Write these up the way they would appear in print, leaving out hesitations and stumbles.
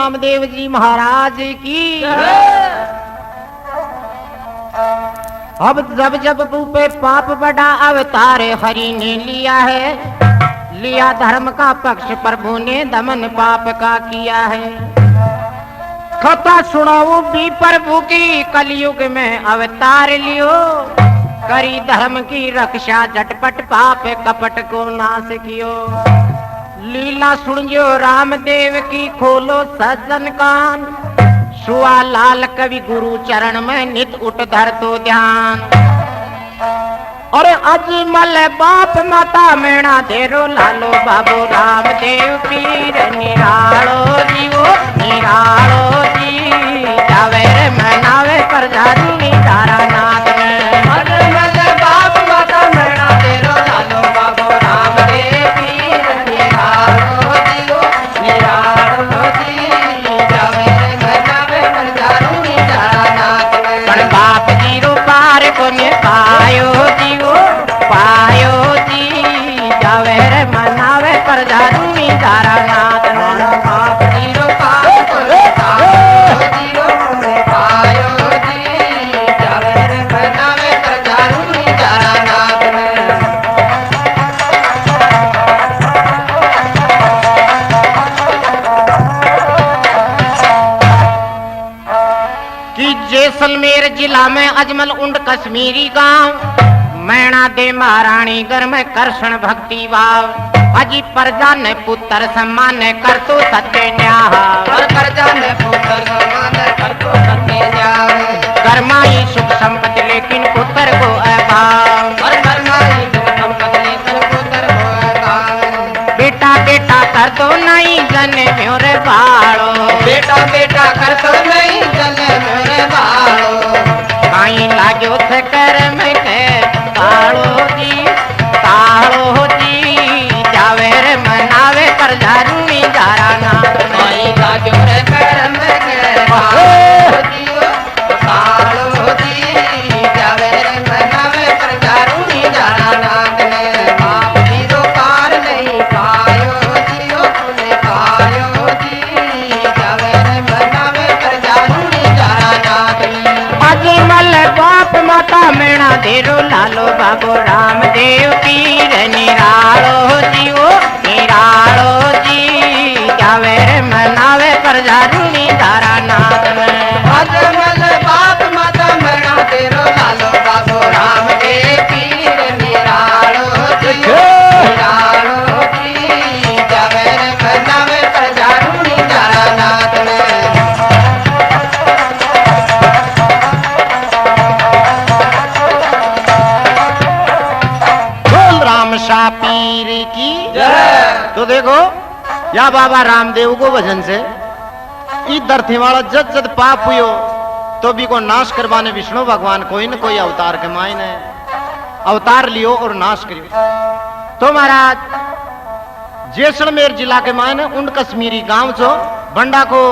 रामदेव जी महाराज की। अब जब जब पे पाप बड़ा अवतार हरि ने लिया है, लिया धर्म का पक्ष प्रभु ने दमन पाप का किया है। कथा सुनाओ भी प्रभु की कलयुग में अवतार लियो, करी धर्म की रक्षा झटपट पाप कपट को नाश कियो। लीला सुनियो रामदेव की खोलो सज्जन कान, सुआ लाल कवि गुरु चरण में नित उठ धर तो ध्यान। और अजमल बाप माता मेणा देरो लालो बाबू रामदेव पीर निरालो जीवो निरालो जी, जावे रे मनावे पर जानी तारा नाथ में। अजमल बाप माता मेणा देरो लालो बाबू रामदेव पीर निरालो जीवो निरालो जी, जावे रे मनावे पर जानी तारा नाथ में। पर बाप जी रो पार को ने पायो पायो जी, जावे रे मनावे पर जानी तारा नाथ में। बाप जीरो पायो जीरो पायो जी, जावे रे मनावे पर जानी तारा नाथ में। कि जैसलमेर जिला में अजमल उंड कश्मीरी गांव, मैणा दे महारानी घर में कृष्ण भक्ति भाव। अजी प्रजा ने पुत्र सम्मान कर तो सत्य न्याय, प्रजा ने पुत्र सम्मान कर तो सत्य न्याय। कर्माई सुख संपत्ति लेकिन पुत्र को अभाव, कर्माई सुख संपत्ति लेकिन पुत्र को अभाव। बेटा बेटा कर दो नहीं जने म्योरे बाड़ो, बेटा बेटा कर दो नहीं जने म्योरे बाड़ो। काई लागो थे कर में तालो जी, जावे रे मनावे पर जानी तारा नाथ में। माई लागो रे करम के तालो जी, जावे रे मनावे पर जानी तारा नाथ में। बाप जी रो पार नहीं पायो जियो ने पायो जी, जावे रे मनावे पर जानी तारा नाथ में। अजमल बाप माता मेणा देरो लालो बाबू रामदेव पीर निरालो जीवो निरालो जी, जावे रे मनावे पर जानी तारा नाथ में। अजमल बाप माता मेणा देरो लालो बाबू रामदेव पीर निरालो जीवो निरालो जी, जावे रे मनावे पर जानी तारा नाथ में। शाह पीर की तो देखो या बाबा रामदेव को भजन से ई धरती वाला जद जद पाप हुयो तो भी को नाश करवाने विष्णु भगवान कोई न कोई अवतार के मायने अवतार लियो और नाश करियो। तो महाराज जैसलमेर जिला के मायने उन कश्मीरी गांव जो बंडा को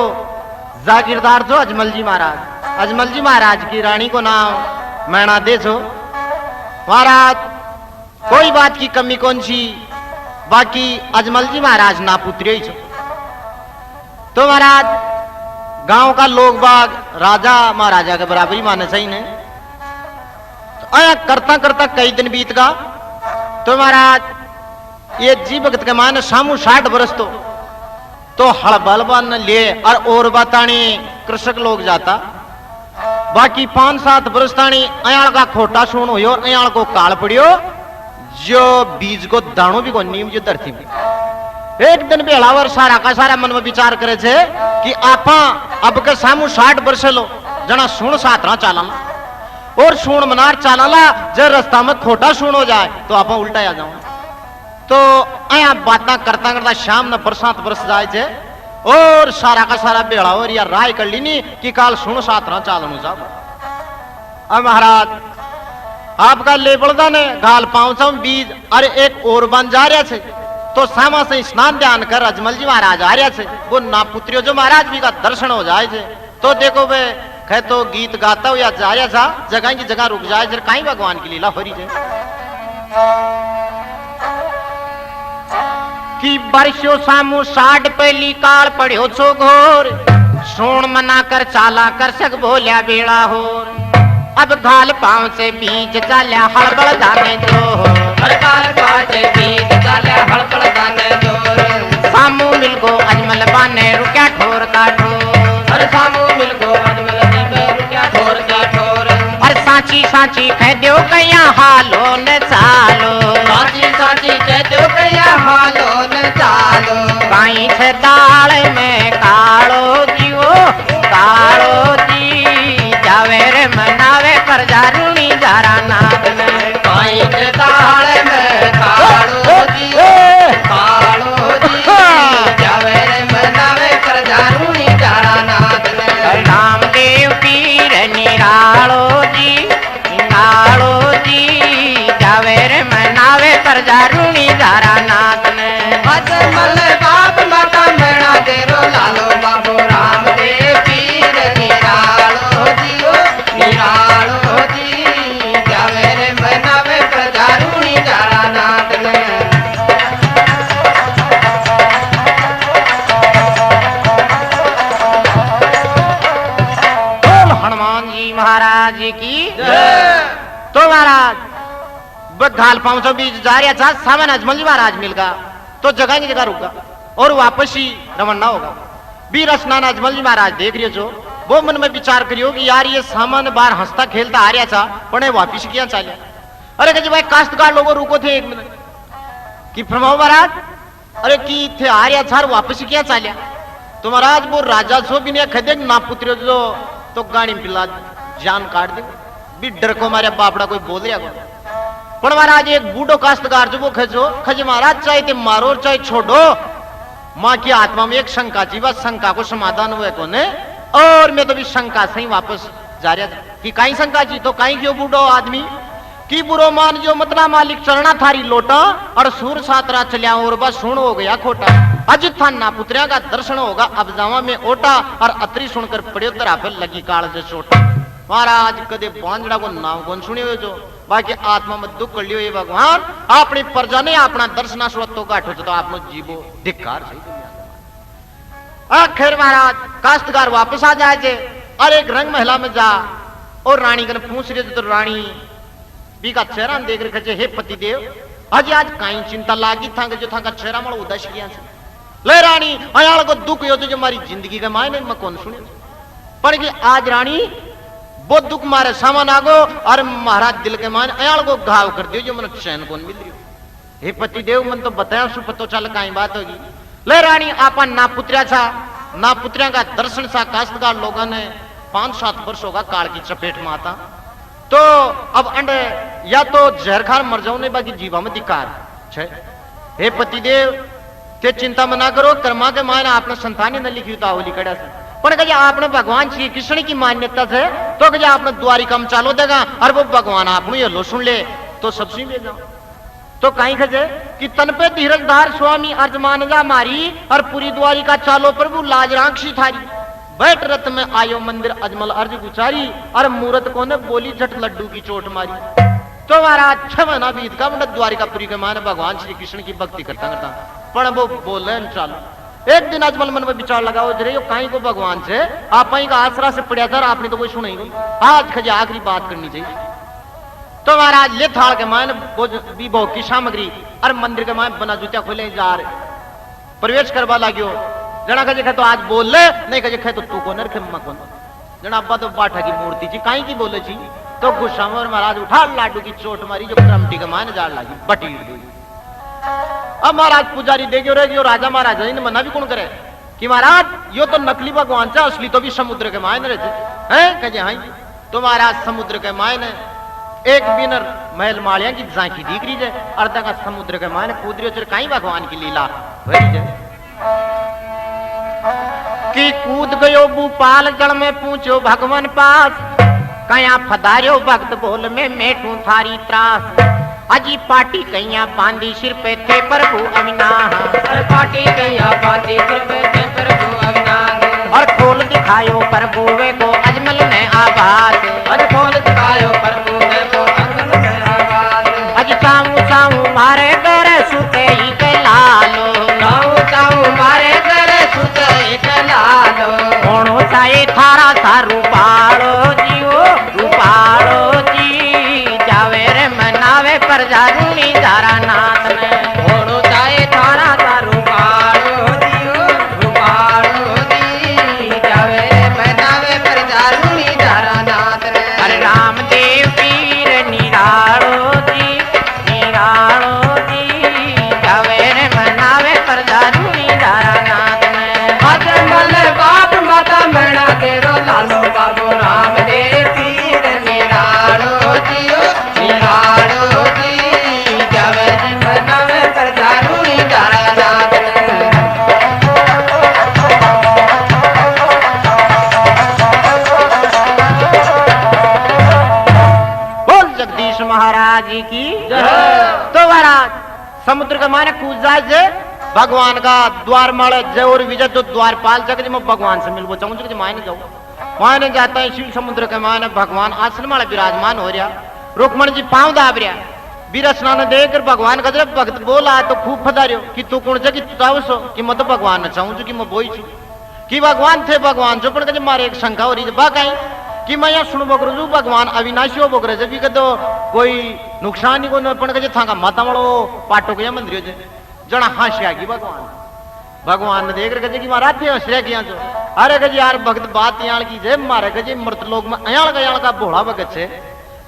जागीरदार जो अजमल जी महाराज, अजमल जी महाराज की रानी को नाम मैणा दे जो महाराज। कोई बात की कमी कौन सी, बाकी अजमल जी महाराज ना पुत्री ही छो। तो महाराज गांव का लोग बाग राजा महाराजा के बराबरी माने सही ने। तो आया करता करता कई दिन बीत गा। तो महाराज ये जी भगत के माने सामू 60 बरस तो हड़बल बन ले और बतानी कृषक लोग जाता। बाकी 5-7 बरस तानी अयाल का खोटा सुन हो और अयाल को काल पड़ियो, जो बीज को दाणो भी को नीम जो धरती में। एक दिन बेलावर सारा का सारा मन में विचार करे छे कि आपा अब के सामू 60 वर्ष लो जना सुन सातरा चालाला और सुन मनार चालाला, जब रास्ता में खोटा सुन हो जाए तो आपा उल्टा आ जाओ। तो आया बातें करता करता शाम न बरसात बरस जाए छे और सारा का सारा बेलावर या राय कर लीनी कि काल सुन सातरा चालू साहब। अब महाराज आपका लेबड़दा ने गाल पांव बीज अरे एक और बन जा रहा छे। तो सामा से स्नान ध्यान कर अजमल जी महाराज आ रहा छे। वो ना पुत्रियो जो महाराज भी का दर्शन हो जाए छे। तो देखो वे कह तो गीत गाता हो या जा रहा था जगह की जगह रुक जाए जर कहीं भगवान की लीला हो रही है। कि बरसो सामू साठ पहली काल पढ़ो छो घोर सोन मना कर चाला कर सक भोल्या बेड़ा होर अब घाल पांव से बीज चाल्या हड़बड़ दाने जोर हड़काल पाचे बीज चाले हड़बड़ दाने जोर सामू मिलको अजमल बाने रुक्या ठोर का ठोर हर सामू मिलको अजमल दीबे रुक्या ठोर का ठोर और साची साची कह दो कया हालो न चालो साची साची कह दो कया हालो न चालो काई छे दाल में कालो जीवो कालो जी जावे रे मनावे कर जारूनी जारा नाद में काई के दाल में कालो जी कालो जी जावे रे मनावे कर जारूनी जारा नाद में रामदेव पीर निरालो जी जावे रे मनावे कर जारूनी जारा नाद में अजमल बाप माता मेरा देरो लालो बाबू रामदेव पीर निरालो जी जावे रे मनावे प्रजारूनी जारा नाथ ने बोल हनुमान जी महाराज की तो महाराज घाल पाँव सौ बीज जा रहा था सामान अजमल जी महाराज मिलगा तो जगह की जगह रुका और वापस ही रवाना होगा बीर स्नान अजमल जी महाराज देख रहे हो वो मन में विचार करियो कि यार ये सामान बार हंसता खेलता आ रहा था पण वापिस किया चाले अरे कहे भाई काश्तकार लोगों रुको थे एक मिनट कि फरमाओ महाराज अरे कि थे आ रहा था वापिस किया चालिया तो महाराज वो राजा सो भी नहीं खदे ना पुत्र जो तो गाड़ी पिला जान काट दे भी डर को मारे बापड़ा कोई बोल रहा को पण महाराज एक बूढ़ो काश्तकार जो वो खजे महाराज चाहे ते मारो चाहे छोड़ो माँ की आत्मा में एक शंका थी बस शंका को समाधान हुए को ने और मैं तो भी शंका से ही वापस जा रहा था कि कहीं शंका थी तो कहीं क्यों बूढ़ो आदमी की बुरो मान जो मतला मालिक चलना थारी लोटा और सूर सातरा चलिया और बस सुन हो गया खोटा अज था ना पुत्रिया का दर्शन होगा अब जावा में ओटा और अतरी सुनकर पड़े तरह पर लगी काल से छोटा महाराज कदे बांझड़ा को नाम कौन सुने हुए जो बाकी आत्मा में दुख कर लियो ये भगवान अपनी प्रजा ने अपना दर्शना स्वत्व काटो तो आप जीवो धिक्कार सही आखिर महाराज काश्तकार वापस आ जाए और एक रंग महला में जा और रानी कन पूछ रहे तो रानी बी का चेहरा देख रखे हे पति देव आज आज कहीं चिंता लागी था जो था का चेहरा मल उदास किया ले रानी अयाल को दुख यो जो हमारी जिंदगी के मायने मैं कौन सुने पर कि आज रानी वो दुख मारे सामान आगो और महाराज दिल के मान अयाल को घाव कर दियो जो मन चैन कौन मिल रही हे पति देव मन तो बताया सु पतो चल कहीं बात होगी ले रानी आपा ना पुत्रिया था ना पुत्रिया का दर्शन सा काश्तकार लोगों ने 5-7 वर्ष होगा काल की चपेट में आता तो अब अंडे या तो जहर खार मर जाओ ने बाकी जीवा में धिक्कार छे हे पति देव ते चिंता मना करो कर्मा के मायने आपने संतान न लिखी तो आवली कड़ा से पर कहे आपने भगवान श्री कृष्ण की मान्यता से तो कहे आपने द्वारिका में चालो देगा और वो भगवान आपने ये लो सुन ले तो सबसे ले जाओ तो कहीं खजे कि तन पे धीरजधार स्वामी अर्जमान जा मारी और पूरी द्वारिका चालो प्रभु लाज राक्षी थारी बैठ रथ में आयो मंदिर अजमल अर्ज गुचारी और मूरत को ने बोली झट लड्डू की चोट मारी तो महाराज 6 महीना बीत का मतलब द्वारिकापुरी के माने भगवान श्री कृष्ण की भक्ति करता करता पर वो बोले चालो एक दिन अजमल मन में विचार लगाओ जरे कहीं को भगवान से आप का आसरा से पड़ा था आपने तो कोई सुनाई आज खजे आखिरी बात करनी चाहिए तो महाराज ले थाल के मान भी बहुत की सामग्री और मंदिर के मान बना जूतिया खोले जा रहे प्रवेश करवा लाग्यो जना कहे तो आज बोल ले नहीं कहे तो तू को नरखे मम्मा कौन जना अब्बा तो बाठा की मूर्ति थी कहीं की बोले छी तो गुस्सा में महाराज उठा लाडू की चोट मारी जो क्रमटी के मान जाड़ लगी बटीर दी अब महाराज पुजारी देखे रहे राजा महाराजा ने मना भी कौन करे कि महाराज यो तो नकली भगवान से असली तो भी समुद्र के मायने रहते हैं कहे हाँ तो महाराज समुद्र के मायने एक बिनर महल मालिया की झांकी दिख रही है अर्धा का समुद्र के मायने कूद रही हो कहीं भगवान की लीला हो रही है कि कूद गयो भूपाल जल में पूछो भगवान पास कया फदारियो भक्त बोल में मेटू थारी त्रास अजी पार्टी कैया बांधी सिर पे थे प्रभु अविनाश पार्टी कैया बांधी सिर पे थे प्रभु अविनाश और खोल दिखायो प्रभु वे को अजमल ने आवाज और खोल दिखायो प्रभु वे को अजमल ने आवाज अज साऊ साऊ मारे करे सुते ही के लालो समुद्र के माने कूद जाए जे भगवान का द्वार माले जय और विजय जो द्वारपाल जगह मैं भगवान से मिलबो चाहूँ जो मायने जाऊँ मायने जाता है शिव समुद्र के माने भगवान आसन माले विराजमान हो रहा रुक्मण जी पांव दाब रहा बीरा स्नान देकर भगवान का जब भक्त बोला तो खूब फदारियो कि तू कौन कि तू सो कि मैं तो भगवान चाहूँ कि मैं बोई छू कि भगवान थे भगवान जो पण मारे एक शंका हो रही बाकाई कि मैं यहाँ सुन बोकर जो भगवान अविनाशी हो बोकर जब भी तो कोई नुकसान ही को पण कहे था माता वालो पाटो के मंदिर हो जना हाशिया की भगवान भगवान ने देख रहे कि महाराज थे हंस रहे जो अरे गज यार भक्त बात याल की जे मारे गजे मृत लोग में अयाल गयाल का भोला भगत से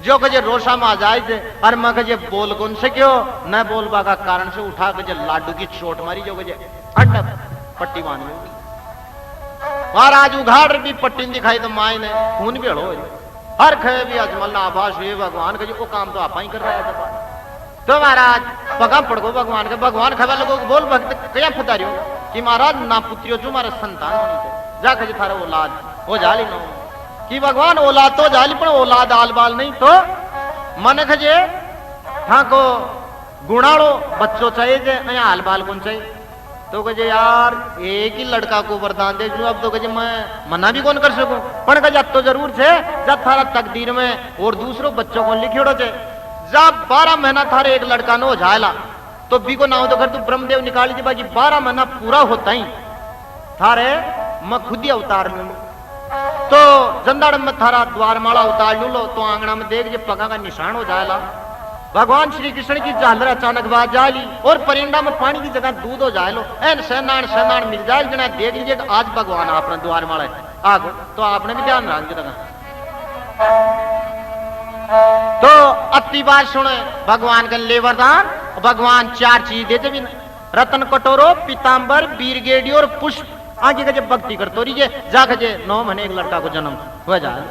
जो कजे रोशा में आ जाए थे अरे मैं कजे बोल कौन से क्यों न बोलबा का कारण से उठा कजे लाडू की चोट मारी जो कजे अड्डा पट्टी बांध महाराज उघाड़ भी पट्टी दिखाई तो माई ने खून भी हड़ो हर खे भी अजमल ना आभास हुए भगवान का जो काम तो आप ही कर रहा है तो महाराज पगा पड़को भगवान के भगवान खबर लोगों को बोल भक्त क्या फतारियो कि महाराज ना पुत्रियो जो हमारा संतान होनी चाहिए जा कहे थारा औलाद हो जाली ना कि भगवान औलाद तो जाली पर औलाद आल बाल नहीं तो मन खजे हाँ को गुणाड़ो बच्चों चाहिए जे आल बाल कौन चाहिए तो कहे यार एक ही लड़का को वरदान दे अब तो कहे मैं मना भी कौन कर सकूं पर कहे तो जरूर छे जब थारा तकदीर में और दूसरों बच्चों को लिखियोड़ो छे जब 12 महीना थारे एक लड़का न हो जाएला तो भी को ना हो तो कर तू ब्रह्मदेव निकाल दी बाकी 12 महीना पूरा होता ही थारे मैं खुद ही अवतार लू तो जंदाड़ में थारा द्वार माला उतार लू लो तो आंगना में देख जे पगा का निशान हो जाएला भगवान श्री कृष्ण की झालर अचानक बाज जाली और परिंदा में पानी की जगह दूध हो जाए लो एन सेनान मिल जाए जना देख लीजिए आज भगवान अपना द्वार माला आगो तो आपने भी ध्यान रख तो अति बात सुने भगवान का ले वरदान भगवान 4 चीज देते भी रतन कटोरो पीताम्बर बीरगेडी और पुष्प आगे का जब भक्ति करते रहिए जा जे 9 महीने एक लड़का को जन्म हो जाए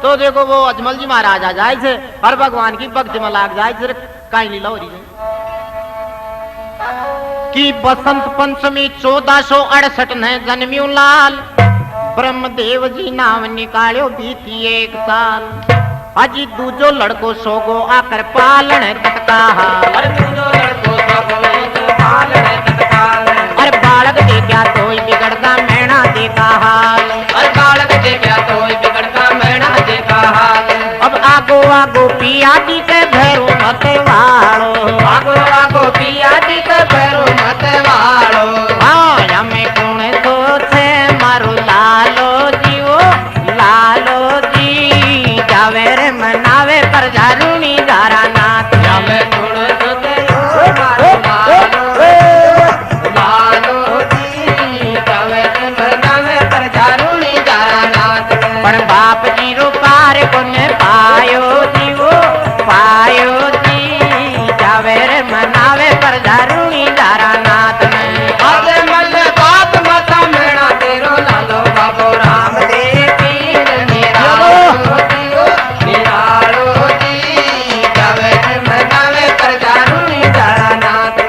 तो देखो वो अजमल जी महाराज आ जाए थे हर भगवान की भक्ति में लाग जाए थे काई लीला हो रही कि बसंत पंचमी 1468 ने जन्म्यू लाल ब्रह्मदेव जी नाम निकालो बीती 1 साल अजी दूजो लड़को सोगो आकर पालन तत्काल अरे दूजो लड़को सोगो पालन तत्काल अरे बालक देखा तो बिगड़ता मैना देखा हाल अरे बालक देखा तो बिगड़ता मैना देखा हाल अब आगो आगो पिया दी के भैरो मत वालो आगो आगो पिया दी के भैरो मत वालो हाँ हमें कौन तो छे मारो लालो जीवो लालो जी जावे रे मनावे पर जारूनी दारा नाथ हमें कौन तो छे मारो लालो लालो जी जावे रे मनावे पर जारूनी दारा नाथ पर बाप जी रो पार कोने पायो जीवो पायो जी जावे रे मनावे पर जारूनी दारा नाथ अरे मल बाप मता मेरा तेरो लालो बाबो राम देवी निरालो जी जावे मनावे कर जारूनी दारा नाथ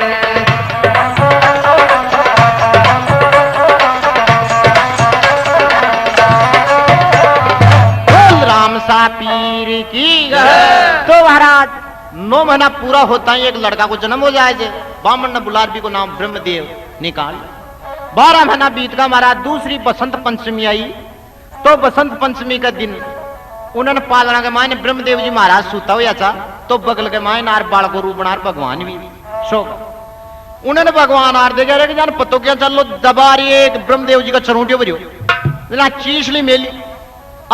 राम सा पीर की तो महाराज 9 महीना पूरा होता है एक लड़का को जन्म हो जाए जे बामन ने बुलारबी को नाम ब्रह्मदेव निकाल 12 महीना बीत का महाराज दूसरी बसंत पंचमी आई तो बसंत पंचमी का दिन उन्होंने पालना के मायने ब्रह्मदेव जी महाराज सूता हुआ था तो बगल के मायने आर बाल को रूप बनार भगवान भी सो उन्होंने भगवान आर देखे रहे जान पतो क्या चलो दबारी एक ब्रह्मदेव जी का चरूटियो भरियो चीसली मेली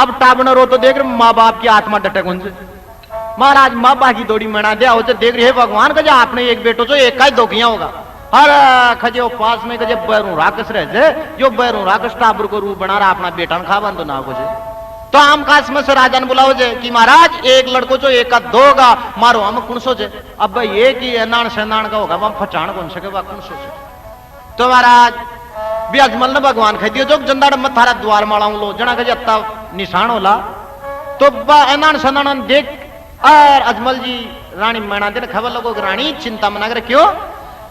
अब टाबना रो तो देख रहे माँ बाप की आत्मा डटे कौन से महाराज माँ बाप की दौड़ी मना दिया होते देख रहे भगवान का आपने एक बेटो जो एक का ही 2 किया होगा अरे खजे पास में कजे बैरू राकस रहे जो बैरू राकस टाबर को रूप बना रहा अपना बेटा खा बंद तो ना हो तो आम खास में से राजा ने बुलाओ जे कि महाराज एक लड़को जो एक का 2 होगा मारो हम कौन सोचे अब भाई एक ही नान सेनान का होगा हम फचाण कौन सके कौन सोचे तो महाराज भी अजमल ने भगवान कह दियो जो जंदाड़ में थारा द्वार माला लो जना कजे अत्ता निशान होला तो एनान सनान देख और अजमल जी रानी मैना दिन खबर लोगों रानी चिंता मना कर क्यों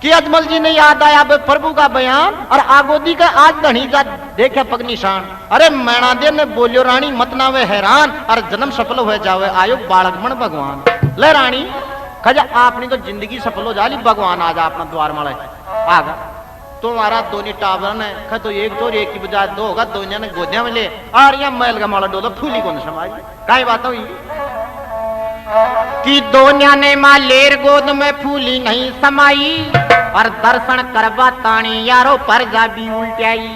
कि अजमल जी ने याद आया प्रभु का बयान और आगोदी का आज धनी का देखे पग निशान अरे मैना दे ने बोलियो रानी मत ना वे हैरान और जन्म सफल हो जावे आयो बालक मन भगवान ले रानी खजा आपनी तो जिंदगी सफल हो जाली भगवान आज अपना द्वार माला आगा तुम्हारा दोनों टावर है ख तो एक चोर एक की बजाय दो होगा दोनों ने गोदिया में ले और यहाँ मैल का माला डोला फूली कौन समाई कई बात हुई कि दोनों ने माँ लेर गोद में फूली नहीं समाई और दर्शन करवा तानी यारो पर जा भी उल्टाई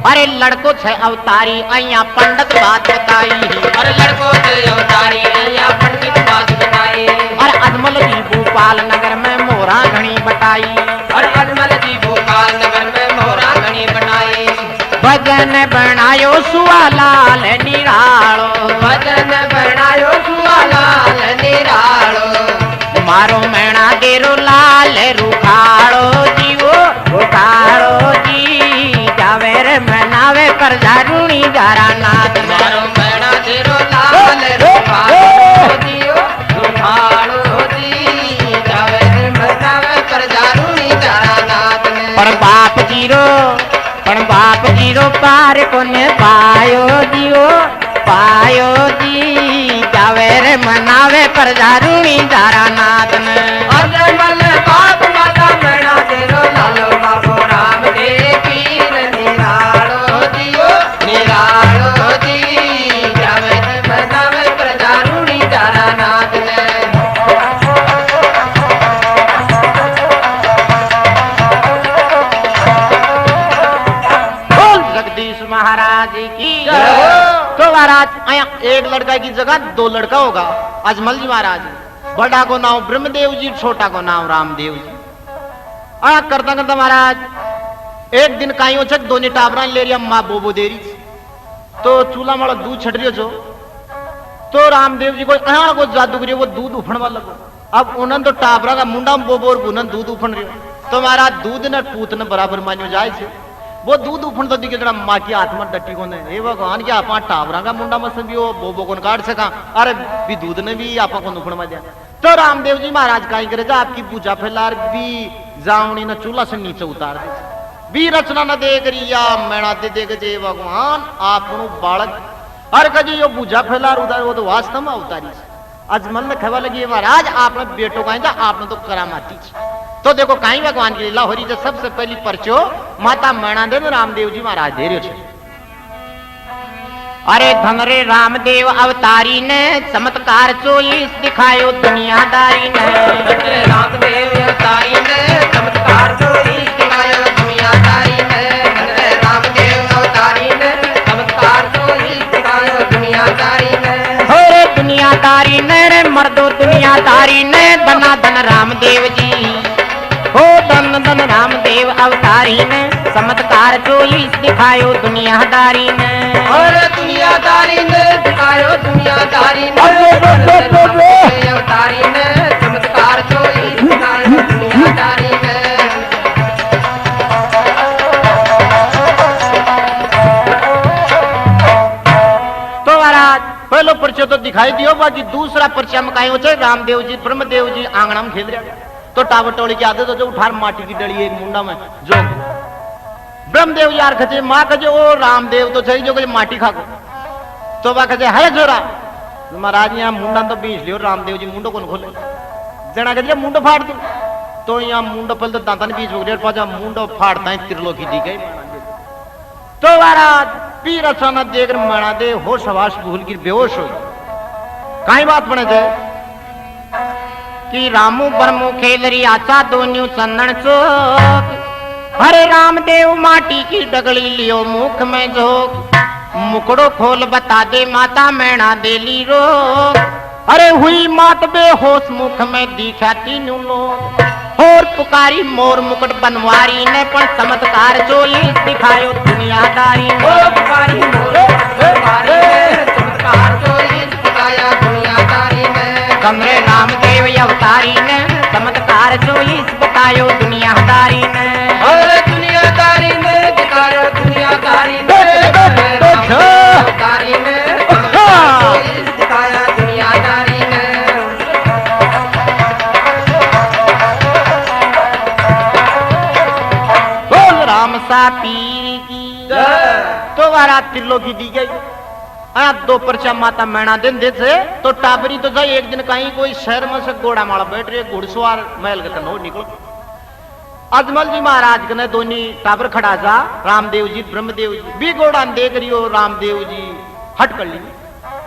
अरे लड़को छे अवतारी अया पंडित बात बताई अरे लड़को छे अवतारी अया पंडित बात बताई अरे अजमल जी भोपाल नगर में मोरा घनी बटाई अरे अजमल जी भोपाल नगर में मोरा घनी बटाई भजन बनायो सुवालाल निरालो भजन बनायो सुवालाल निरालो मारो मैणा देरो लाल रुखाड़ो जीवो रुखाड़ो जी जावे रे मनावे पर जारूणी जारा नाथ मारो मैणा देरो लाल रुखाड़ो जीवो रुखाड़ो जी जावे रे मनावे पर जारूणी जारा नाथ पर बाप जीरो पार कोने पायो जी जावे रे मनावे पर जारूणी जारा नाथ ने अजमल बाप माता मैणा देरो लालो बाबू राम दे पीर निरालो जियो निरालो जी जावे रे मनावे पर जारूणी जारा नाथ ने जगदीश महाराज की तो महाराज एक लड़का की जगह दो लड़का होगा अजमल जी महाराज बड़ा को नाम ब्रह्मदेव जी छोटा को नाम रामदेव जी करता करता महाराज एक दिन काई हो दोनों टाबरा ले रही माँ बोबो दे रही तो चूल्हा माड़ा दूध छट रही जो तो रामदेव जी को जादू करिए वो दूध उफण वाला को अब उन्होंने तो टाबरा का मुंडा बोबो और उन्होंने दूध उफण रही तो महाराज दूध न पूत न बराबर मान्यो जाए छे वो दूध उफण तो दिखे जरा माँ की आत्मा डटी को ने हे भगवान के आपा टावरा का मुंडा मस भी हो बोबो कोन काट सका अरे भी दूध ने भी आपा को उफण में दिया तो रामदेव जी महाराज काई करे जा आपकी पूजा फैलार भी जावणी न चूल्हा से नीचे उतार दे भी रचना न देख रिया मैणा दे देख जे भगवान आपनु बालक हर कजी यो पूजा फैलार उतार वो तो वास्तव में उतारी अजमल ने खबर लगी महाराज आपने बेटो कहीं था आपने तो करामाती तो देखो कहीं भगवान की लीला हो रही है सबसे पहली परचो माता मैणा देव रामदेव जी महाराज दे रहे अरे धनरे रामदेव अवतारी ने चमत्कार चोईस दिखायो दुनियादारी ने रामदेव अवतारी ने चमत्कार चोईस दिखायो दुनियादारी ने रामदेव अवतारी ने चमत्कार चोईस दिखायो दुनियादारी ने अरे दुनियादारी ने रे मर्दो दुनियादारी ने धना धन रामदेव जी हो धन धन रामदेव अवतारी ने चमत्कार चोईस दिखायो दुनियादारी ने और दुनियादारी ने दिखायो दुनियादारी ने अवतारी ने चमत्कार चोईस दिखायो दुनियादारी ने तो महाराज पहलो परिचय तो दिखाई दियो बाकी दूसरा परिचय में कहीं हो रामदेव जी ब्रह्मदेव जी आंगना में खेल रहे तो टावर टोली की आदत हो जो उठार माटी की डली एक मुंडा में जो ब्रह्मदेव यार खचे माँ खचे ओ रामदेव तो सही जो कहे माटी खा तो वह खचे है जोरा महाराज यहाँ मुंडा तो बीच लियो रामदेव जी मुंडो कौन खोले जना कहे मुंडो फाड़ दो तो यहाँ मुंडो पहले तो दांता बीच हो गया पाचा मुंडो फाड़ता है त्रिलोकी दी गई तो महाराज पीर अचानक देकर मना दे होश हवाश भूल की बेहोश हो कहीं बात बने थे कि रामू बरमू खेलरी आचा दोन्यू चंदन चौक हरे रामदेव माटी की डगली लियो मुख में झोंक मुकड़ो खोल बता दे माता मैणा देली रोक अरे हुई मात बेहोश मुख में दिखा तीनों लोग और पुकारी मोर मुकुट बनवारी ने पर चमत्कार चोली दिखायो दुनियादारी ओ पुकारी मोर बनवारी ने चमत्कार चोली दिखाया दुनियादारी ने कमरे रामदेव अवतारी ने चमत्कार चोली बतायो दुनियादारी ने और दुनियादारी ने दिखायो दुनियादारी ने अवतारी ने दिखाया दुनियादारी ने राम सा पीर की तो वारा त्रिलोकी दी गई आया 2 पर्चा माता मैना दिन दे से तो टाबरी तो जाए एक दिन कहीं कोई शहर में से घोड़ा माला बैठ रहे घुड़सवार महल के तनो निकल अजमल जी महाराज ने दोनों टाबर खड़ा जा रामदेव जी ब्रह्मदेव जी भी घोड़ा देख रही हो रामदेव जी हट कर ली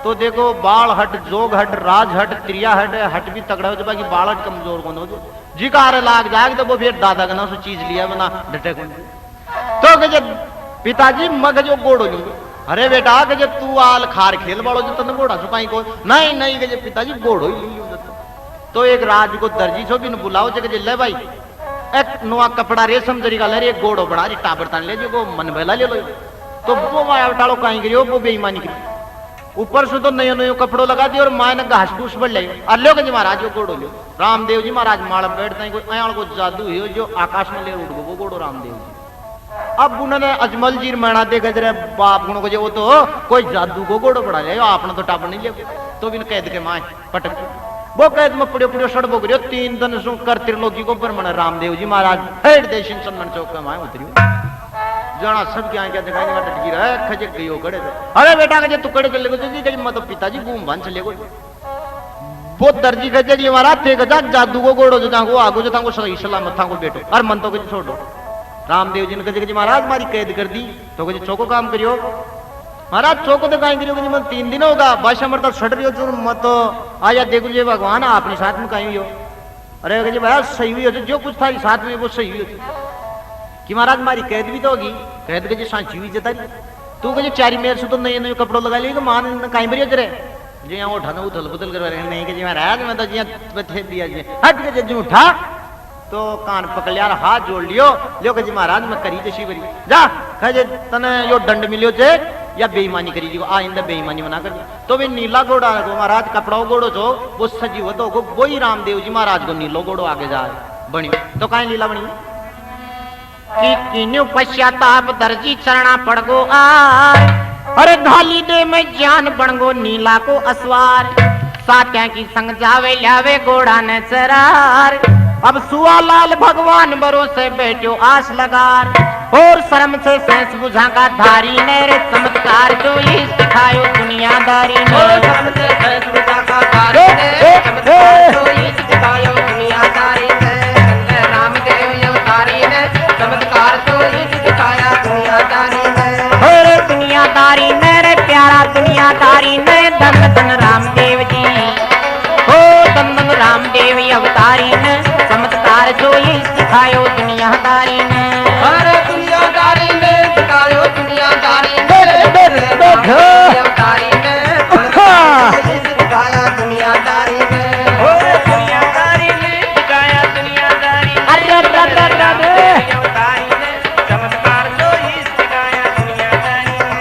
तो देखो बाल हट जोग हट राज हट त्रिया हट भी तगड़ा हो जाए बाल हट कमजोर कौन हो जी कार लाग जाए तो वो फिर दादा का ना सो चीज लिया बना डटे कौन तो गजे पिताजी मग जो गोड़ो लूंगे अरे बेटा गजे तू आल खार खेल बाड़ो जो तने घोड़ा सुपाई को नहीं नहीं गजे पिताजी घोड़ो ही लियो तो एक राज को दर्जी छो भी न बुलाओ जे गजे ले भाई एक नवा कपड़ा रेशम जरी का ले रे घोड़ो बड़ा जी टाबर तान ले जो मन भला ले लो तो वो माया टालो कहीं गिरियो वो बेईमानी करी ऊपर से तो नयो नयो कपड़ो लगा दियो और माय ने घास फूस बढ़ ले अल्लो के जी महाराज को घोड़ो लियो रामदेव जी महाराज माड़ बैठते हैं कोई अयाल को जादू हो जो आकाश में ले उड़ वो घोड़ो रामदेव जी अब उन्होंने अजमल जी मैना दे गजरे बाप गुणों को जो वो तो कोई जादू को घोड़ो पड़ा जाए आपने तो टाबर नहीं ले तो भी कैद के माए पटक वो कैद में पुड़ियो पुड़ियो सड़बो करियो 3 दिन सु कर त्रिलोकी को पर मने रामदेव जी महाराज हेड देशिन चंदन चौक में माए उतरियो जाना सब क्या क्या दिखाई में डटकी रहा है खजे गयो खड़े अरे बेटा के तू कड़े चले गो जी के मत पिताजी घूम भान चले गो वो दर्जी गजे के महाराज थे गजा जादू को घोड़ो जो तांगो आगो जो तांगो सही सलामत थांगो बेटो और मन तो के छोड़ो रामदेव जी ने कहे कि महाराज हमारी कैद कर दी तो कहे चौको काम करियो महाराज चौको तो कहीं करियो कि 3 दिन होगा बादशाह मरता छट रही हो मत आया देखो जी भगवान अपने साथ में कहीं हो अरे कहे भाई सही हुई हो जो कुछ था साथ में वो सही हुई कि महाराज हमारी कैद भी तो होगी कैद के सांची हुई जता तू कहे 4 मेर से तो नए नए कपड़ो लगा लिए मान कहीं बरियो जरे जी यहाँ उठाना उथल पुथल कर रहे नहीं कि महाराज मैं तो जी बथे दिया जी हट के जी उठा तो कान पकड़ लिया हाथ जोड़ लियो लियो के जी महाराज मैं करी जैसी बरी जा कहे तने यो दंड मिलियो जे या बेईमानी करी जी आइंदा बेईमानी मना कर तो भी नीला घोड़ा को महाराज कपड़ा घोड़ो जो वो सजी हो तो वही रामदेव जी महाराज को नीलो घोड़ो आगे जा बनी तो कहीं लीला बनी कि किन्यू पश्चाताप दर्जी चरणा पड़गो आर अरे धाली दे में जान बणगो नीला को असवार सात्या की संग जावे लावे घोड़ा ने चरार अब सुआलाल भगवान भरोसे बैठो आस लगार और शर्म से सेंस बुझा का धारी ने रे चमत्कार जो ही सिखायो दुनियादारी ने शर्म से सेंस बुझा का धारी ने चमत्कार जो ही सिखायो दुनियादारी ने रामदेव अवतारी ने चमत्कार जो ही सिखाया दुनियादारी ने अरे दुनियादारी ने रे प्यारा दुनियादारी ने धन धन रामदेव जी हो धन धन रामदेव अवतारी ने चमत्कार जो ही सिखायो दुनियादारी ने अरे दुनियादारी ने सिखायो दुनियादारी ने अवतारी ने सिखाया दुनियादारी ने दुनियादारी ने सिखाया दुनियादारी अवतारी ने चमत्कार जो ही सिखाया दुनियादारी ने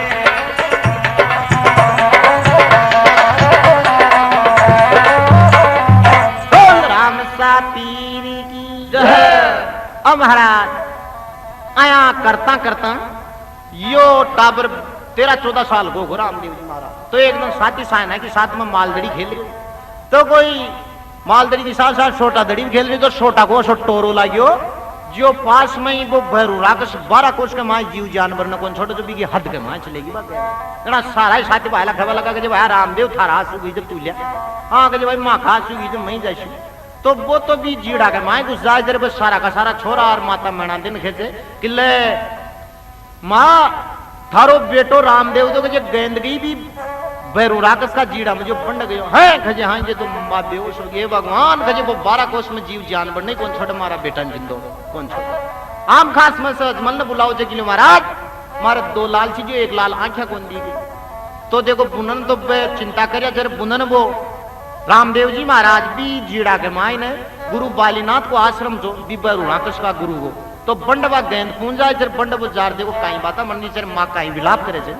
राम सा पीर की अब महाराज आया करता करता यो टाबर 13-14 साल को रामदेव जी महाराज तो एकदम साथी साइन है कि साथ में मालदड़ी खेल रही तो कोई मालदड़ी के साथ साथ छोटा दड़ी भी खेल रही तो छोटा को टोरो लागियो जो पास में ही वो भैरू राकस 12 कोष के माए जीव जानवर न कौन छोटे जो भी हद के माए चलेगी बात है सारा ही साथी भाई खबर लगा के भाई रामदेव थारा सुगी जब तू लिया हाँ कहे भाई माँ खा सुगी जब मैं जाइए तो वो तो भी जीड़ा के माए कुछ जाए बस सारा का सारा छोरा और माता मैना दिन खेते किले माँ थारो बेटो रामदेव तो कहे गेंदगी भी भैरू राकस का जीड़ा मुझे बंड गयो है खजे हाँ ये तो माँ बेहोश हो गए भगवान खजे वो 12 कोष में जीव जानवर नहीं कौन छोटे मारा बेटा जिंदो कौन छोटे आम खास में से अजमल ने बुलाओ जे कि महाराज मारे 2 लाल चीज एक लाल आंखें कौन दी गई तो देखो बुनन तो चिंता करे जरा बुनन वो रामदेव जी महाराज भी जीड़ा के माई ने गुरु बालीनाथ को आश्रम जो भी भैरू राकस का गुरु हो तो बंडवा गेंद पूंजा जर बंडव जार देखो कहीं बात मरनी जर माँ कहीं विलाप करे जे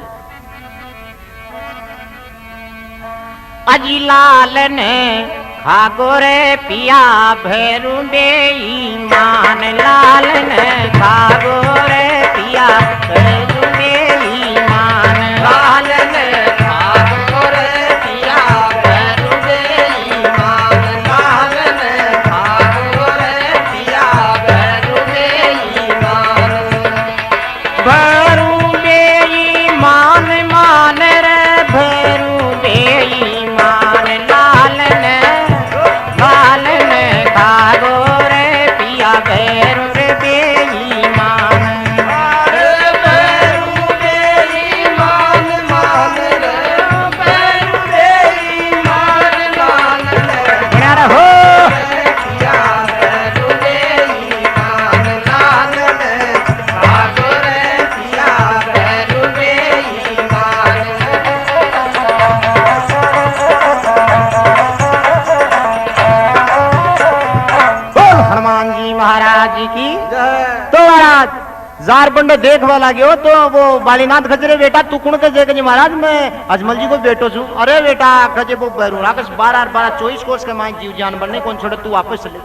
अजी लाल ने खागो रे पिया भैरू बेईमान लाल ने खागो रे पिया भैरू बेईमान लाल ने खागो रे पिया भैरू बेईमान लाल ने खागो रे पिया भैरू बेईमान भैरू बेईमान मान रे तो महाराज जार बंडो देखवा लाग्यो तो वो बालीनाथ खजरे बेटा तू कुण के जे महाराज मैं अजमल जी को बेटो छू। अरे बेटा खजे वो बहरू राकस 12 कोस के माई जीव जान बनने कौन छोड़े तू वापस चले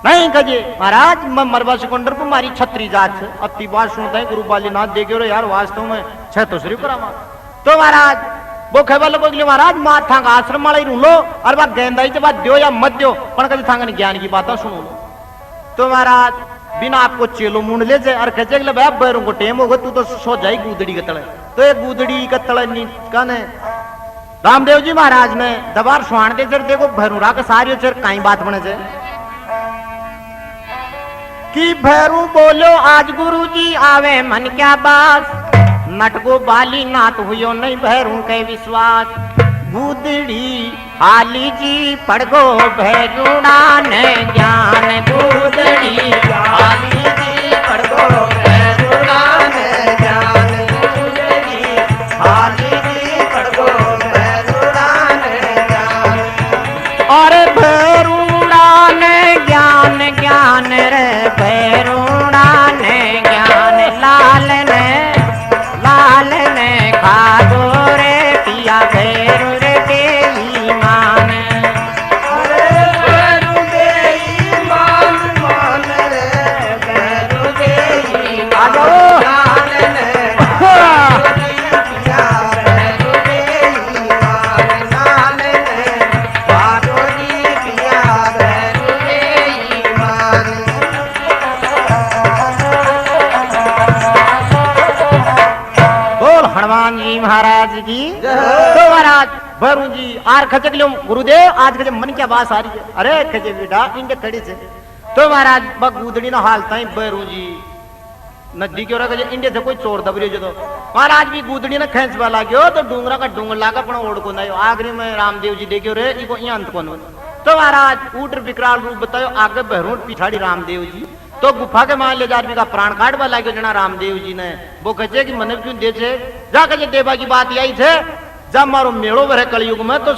नहीं खजे महाराज मैं मरवा सिकंदर को मारी छत्री जात है। अब ती बात सुनता है गुरु बालीनाथ देखियो रे यार वास्तव में छह तो श्री करा तो महाराज वो खेबल बोलियो महाराज मां थांग आश्रम वाला ही रू लो और बात गेंदाई के बाद दियो या मत दियो पण कभी थांगन ज्ञान की बातें सुनो लो। तो महाराज बिना आपको चेलो मुंड ले जाए और कहे कि भाई बैरों को टेम होगा तू तो सो जाए गूदड़ी के तले। तो एक गूदड़ी का तले कहने रामदेव जी महाराज ने दबार सुहान दे जर देखो भैरूरा का सारी चेर कई बात बने से कि भैरू बोलो आज गुरु जी आवे मन क्या बात नटको बाली नाथ हुयो नहीं भैरू के विश्वास गूदड़ी आली जी पड़गो भैरूड़ा ने ज्ञान गूदड़ी आली जी पड़गो भैरूड़ा ने ज्ञान गूदड़ी आली जी पड़गो भैरूड़ा ने ज्ञान और भैरूड़ा ने ज्ञान ज्ञान रे भैरूड़ा ने ज्ञान लाल ने खादो रे पिया भैरू महाराज की तो महाराज भरू जी आर खचक लो गुरुदेव आज के मन क्या बात आ रही है। अरे खचे बेटा इनके खड़ी से तो महाराज बगूदड़ी ना हाल ताई भरू जी नजदीक हो रहा इंडिया से कोई चोर दबरी जो तो महाराज भी गूदड़ी ना खेच वाला गयो तो डूंगरा का डूंगर लागा अपना ओढ़ को ना आखिरी में रामदेव जी देखियो रे इको यहाँ अंत को तो महाराज ऊटर विकराल रूप बतायो आगे भरू पिछाड़ी रामदेव जी तो गुफा के मान ले जा का प्राण काट वाला जना रामदेव जी ने वो कहे कि मन क्यों दे छे जा कहे देवा की बात यही थे जब मारो मेड़ो भरे कलयुग में तो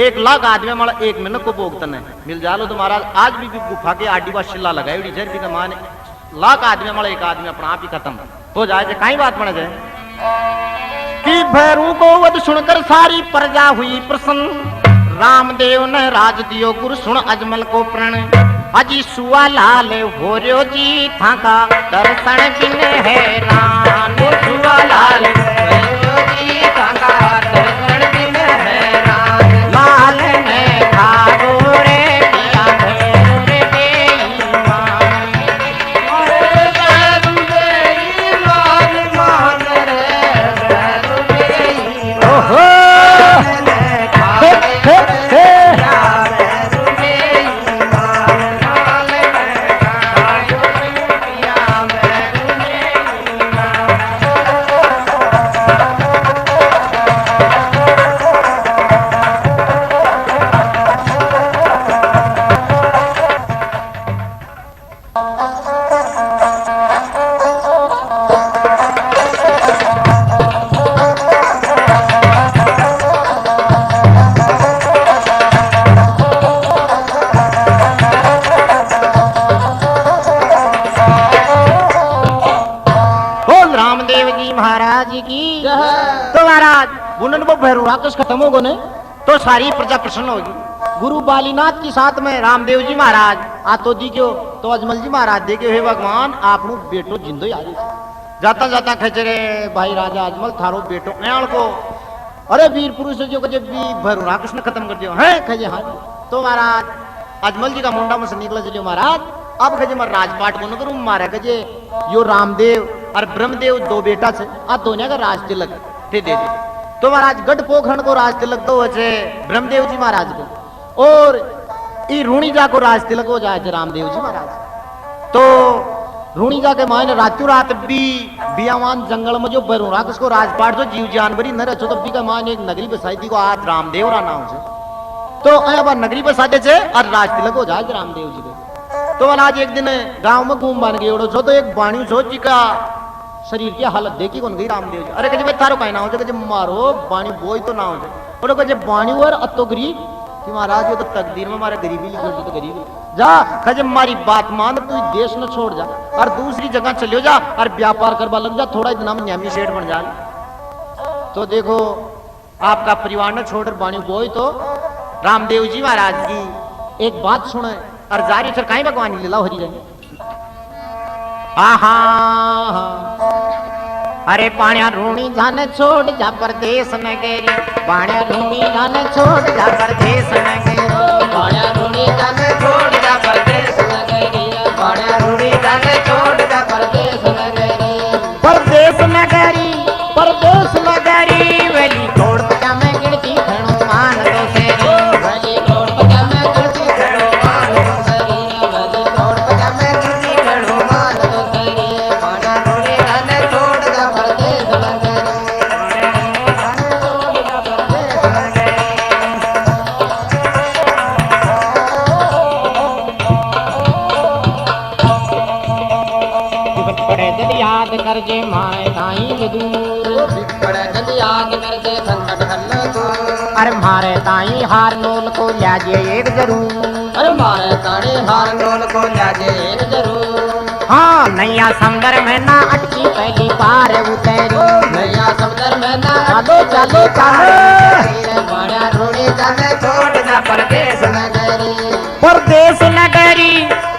1 लाख आदमी हमारा 1 महीने को भोगतन है मिल जालो तो महाराज आज भी गुफा के आडी बात शिला लगाई भी मान लाख आदमी हमारा 1 आदमी अपना आप ही खत्म हो जाए कहीं बात बने जाए कि भैरू को वध सुनकर सारी प्रजा हुई प्रसन्न रामदेव ने राज दियो गुरु सुन अजमल को प्रण अजी सुआ लाल हो रो जी था का दर्शन बिन हैरान सुआ लाल हो जी था का दर्शन बिन हैरान लाल ने खागो रे पिया भैरू रे बेईमान अरे भैरू बेईमान मान रे भैरू बेईमान ओहो राक्षस खत्म हो गए तो सारी प्रजा प्रसन्न होगी। गुरु बालीनाथ के साथ में रामदेव जी महाराज आतो दी क्यों तो अजमल जी महाराज देखे हे भगवान आप बेटो जिंदो याद जाता जाता खचरे भाई राजा अजमल थारो बेटो अयाल को अरे वीर पुरुष जो कहे भी भैरू राक्षस ने खत्म कर दियो है खजे हाँ तो महाराज अजमल जी का मुंडा में से निकला चलियो महाराज अब खजे मैं राजपाट को न करूं मारे खजे यो रामदेव और ब्रह्मदेव 2 बेटा से आ दोनों का राज तिलक दे दे तो महाराज गढ़ पोखरण को राज तिलक तो वैसे ब्रह्मदेव जी महाराज को और ई रूणीजा को राज तिलक हो जाए थे रामदेव जी महाराज। तो रूणीजा के मायने रातों रात भी बियावान जंगल में जो भैरू राक्षस को राजपाट जो जीव जानवरी न रचो तब भी का मायने एक नगरी बसाई थी को आज रामदेव रा नाम से तो अब नगरी बसाते थे और राज तिलक हो जाए रामदेव जी को। तो महाराज एक दिन गांव में घूम बन गए तो एक बाणी सो जी का शरीर की हालत देखी कौन गई रामदेव जी अरे कहे थारो कहीं ना हो कहे मारो बाणी बोई तो ना हो और कहे बाणी और अतोगरी कि महाराज ये तो तकदीर में हमारे गरीबी लिखी होती तो गरीबी जा खजे हमारी बात मान तू देश न छोड़ जा और दूसरी जगह चलियो जा और व्यापार करवा लग जा थोड़ा इतना में न्यामी सेठ बन जा। तो देखो आपका परिवार न छोड़ बाणी बोई तो रामदेव जी महाराज की एक बात सुने और जारी फिर कहीं भगवान लीला हो जाए। आहा अरे पाण्या रूणी जाने छोड़ जा परदेश न गेरी पाण्या रूणी जाने छोड़ जा परदेश न गेरी पाण्या रूणी जाने छोड़ जा परदेश न गेरी पाण्या रूणी जाने छोड़ जा परदेश न गेरी परदेश न गेरी परदेश न गेरी वेली तोड़ पजा में गिनती खणो मान दो सेरी वेली तोड़ पजा में गिनती खणो मान दो सेरी वेली तोड़ पजा में गिनती खणो मान दो सेरी पाण्या रूणी जाने छोड़ जा परदेश न गेरी पाण्या रूणी जाने छोड़ जा परदेश न गेरी पड़े जद याद कर जे माए ताई दूर बड़े जद याद कर जे संकट हल्ला तो अरे मारे ताई हार नोल को ल्याजे एक जरूर अरे मारे ताड़ी हार नोल को ल्याजे एक जरूर हाँ नैया समंदर में ना अटकी पहली बार उतरी नैया समुद्र में ना चलो चलो चलो पाण्या रूणी जाने छोड़ जा परदेश नगरी परदेश नगरी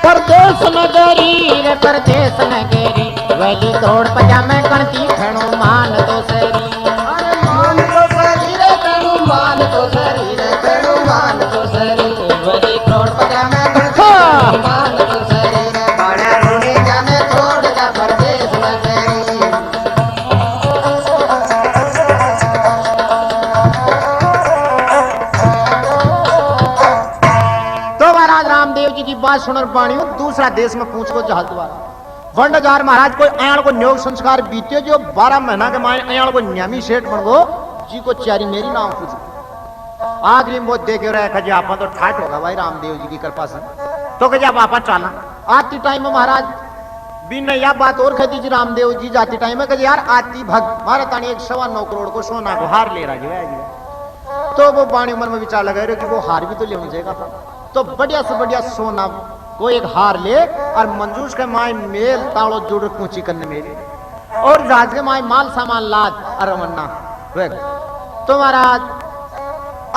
परदेश नगरी रे परदेश नगरी वैली तोड़ पजा में कणती खणो मान तो सरी अरे मान तो सरी रे कणु मान तो सरी रे कणु मान तो सरी वली तोड़ पजा में कणती मान तो सरी रे पाण्या रूणी जाने छोड़ जा परदेश नगरी तो महाराज रामदेव जी की बात सुनर पानी दूसरा देश में पूछ को जहाज द्वारा वंडजार महाराज को अयाल को न्योग संस्कार बीते जो 12 महीना के मायने अयाल को न्यामी सेठ बन गो जी को चारी मेरी नाम पूछो आखिरी मोद देखे रहे खजे आपा तो ठाट होगा भाई रामदेव जी की कृपा से तो कहे आप आपा चाला आती टाइम में महाराज बिन या बात और कहती जी रामदेव जी जाती टाइम में कहे यार आती भग मारा तानी 1.9 करोड़ को सोना को हार ले रहा है। तो वो बाणी मन में विचार लगा रहे कि वो हार भी तो लेना जाएगा था तो बढ़िया से बढ़िया सोना वो एक हार ले और मंजूस के माए मेल ताड़ो जुड़ कूची करने मेरे और जहाज के माए माल सामान लाद अरवन्ना तो महाराज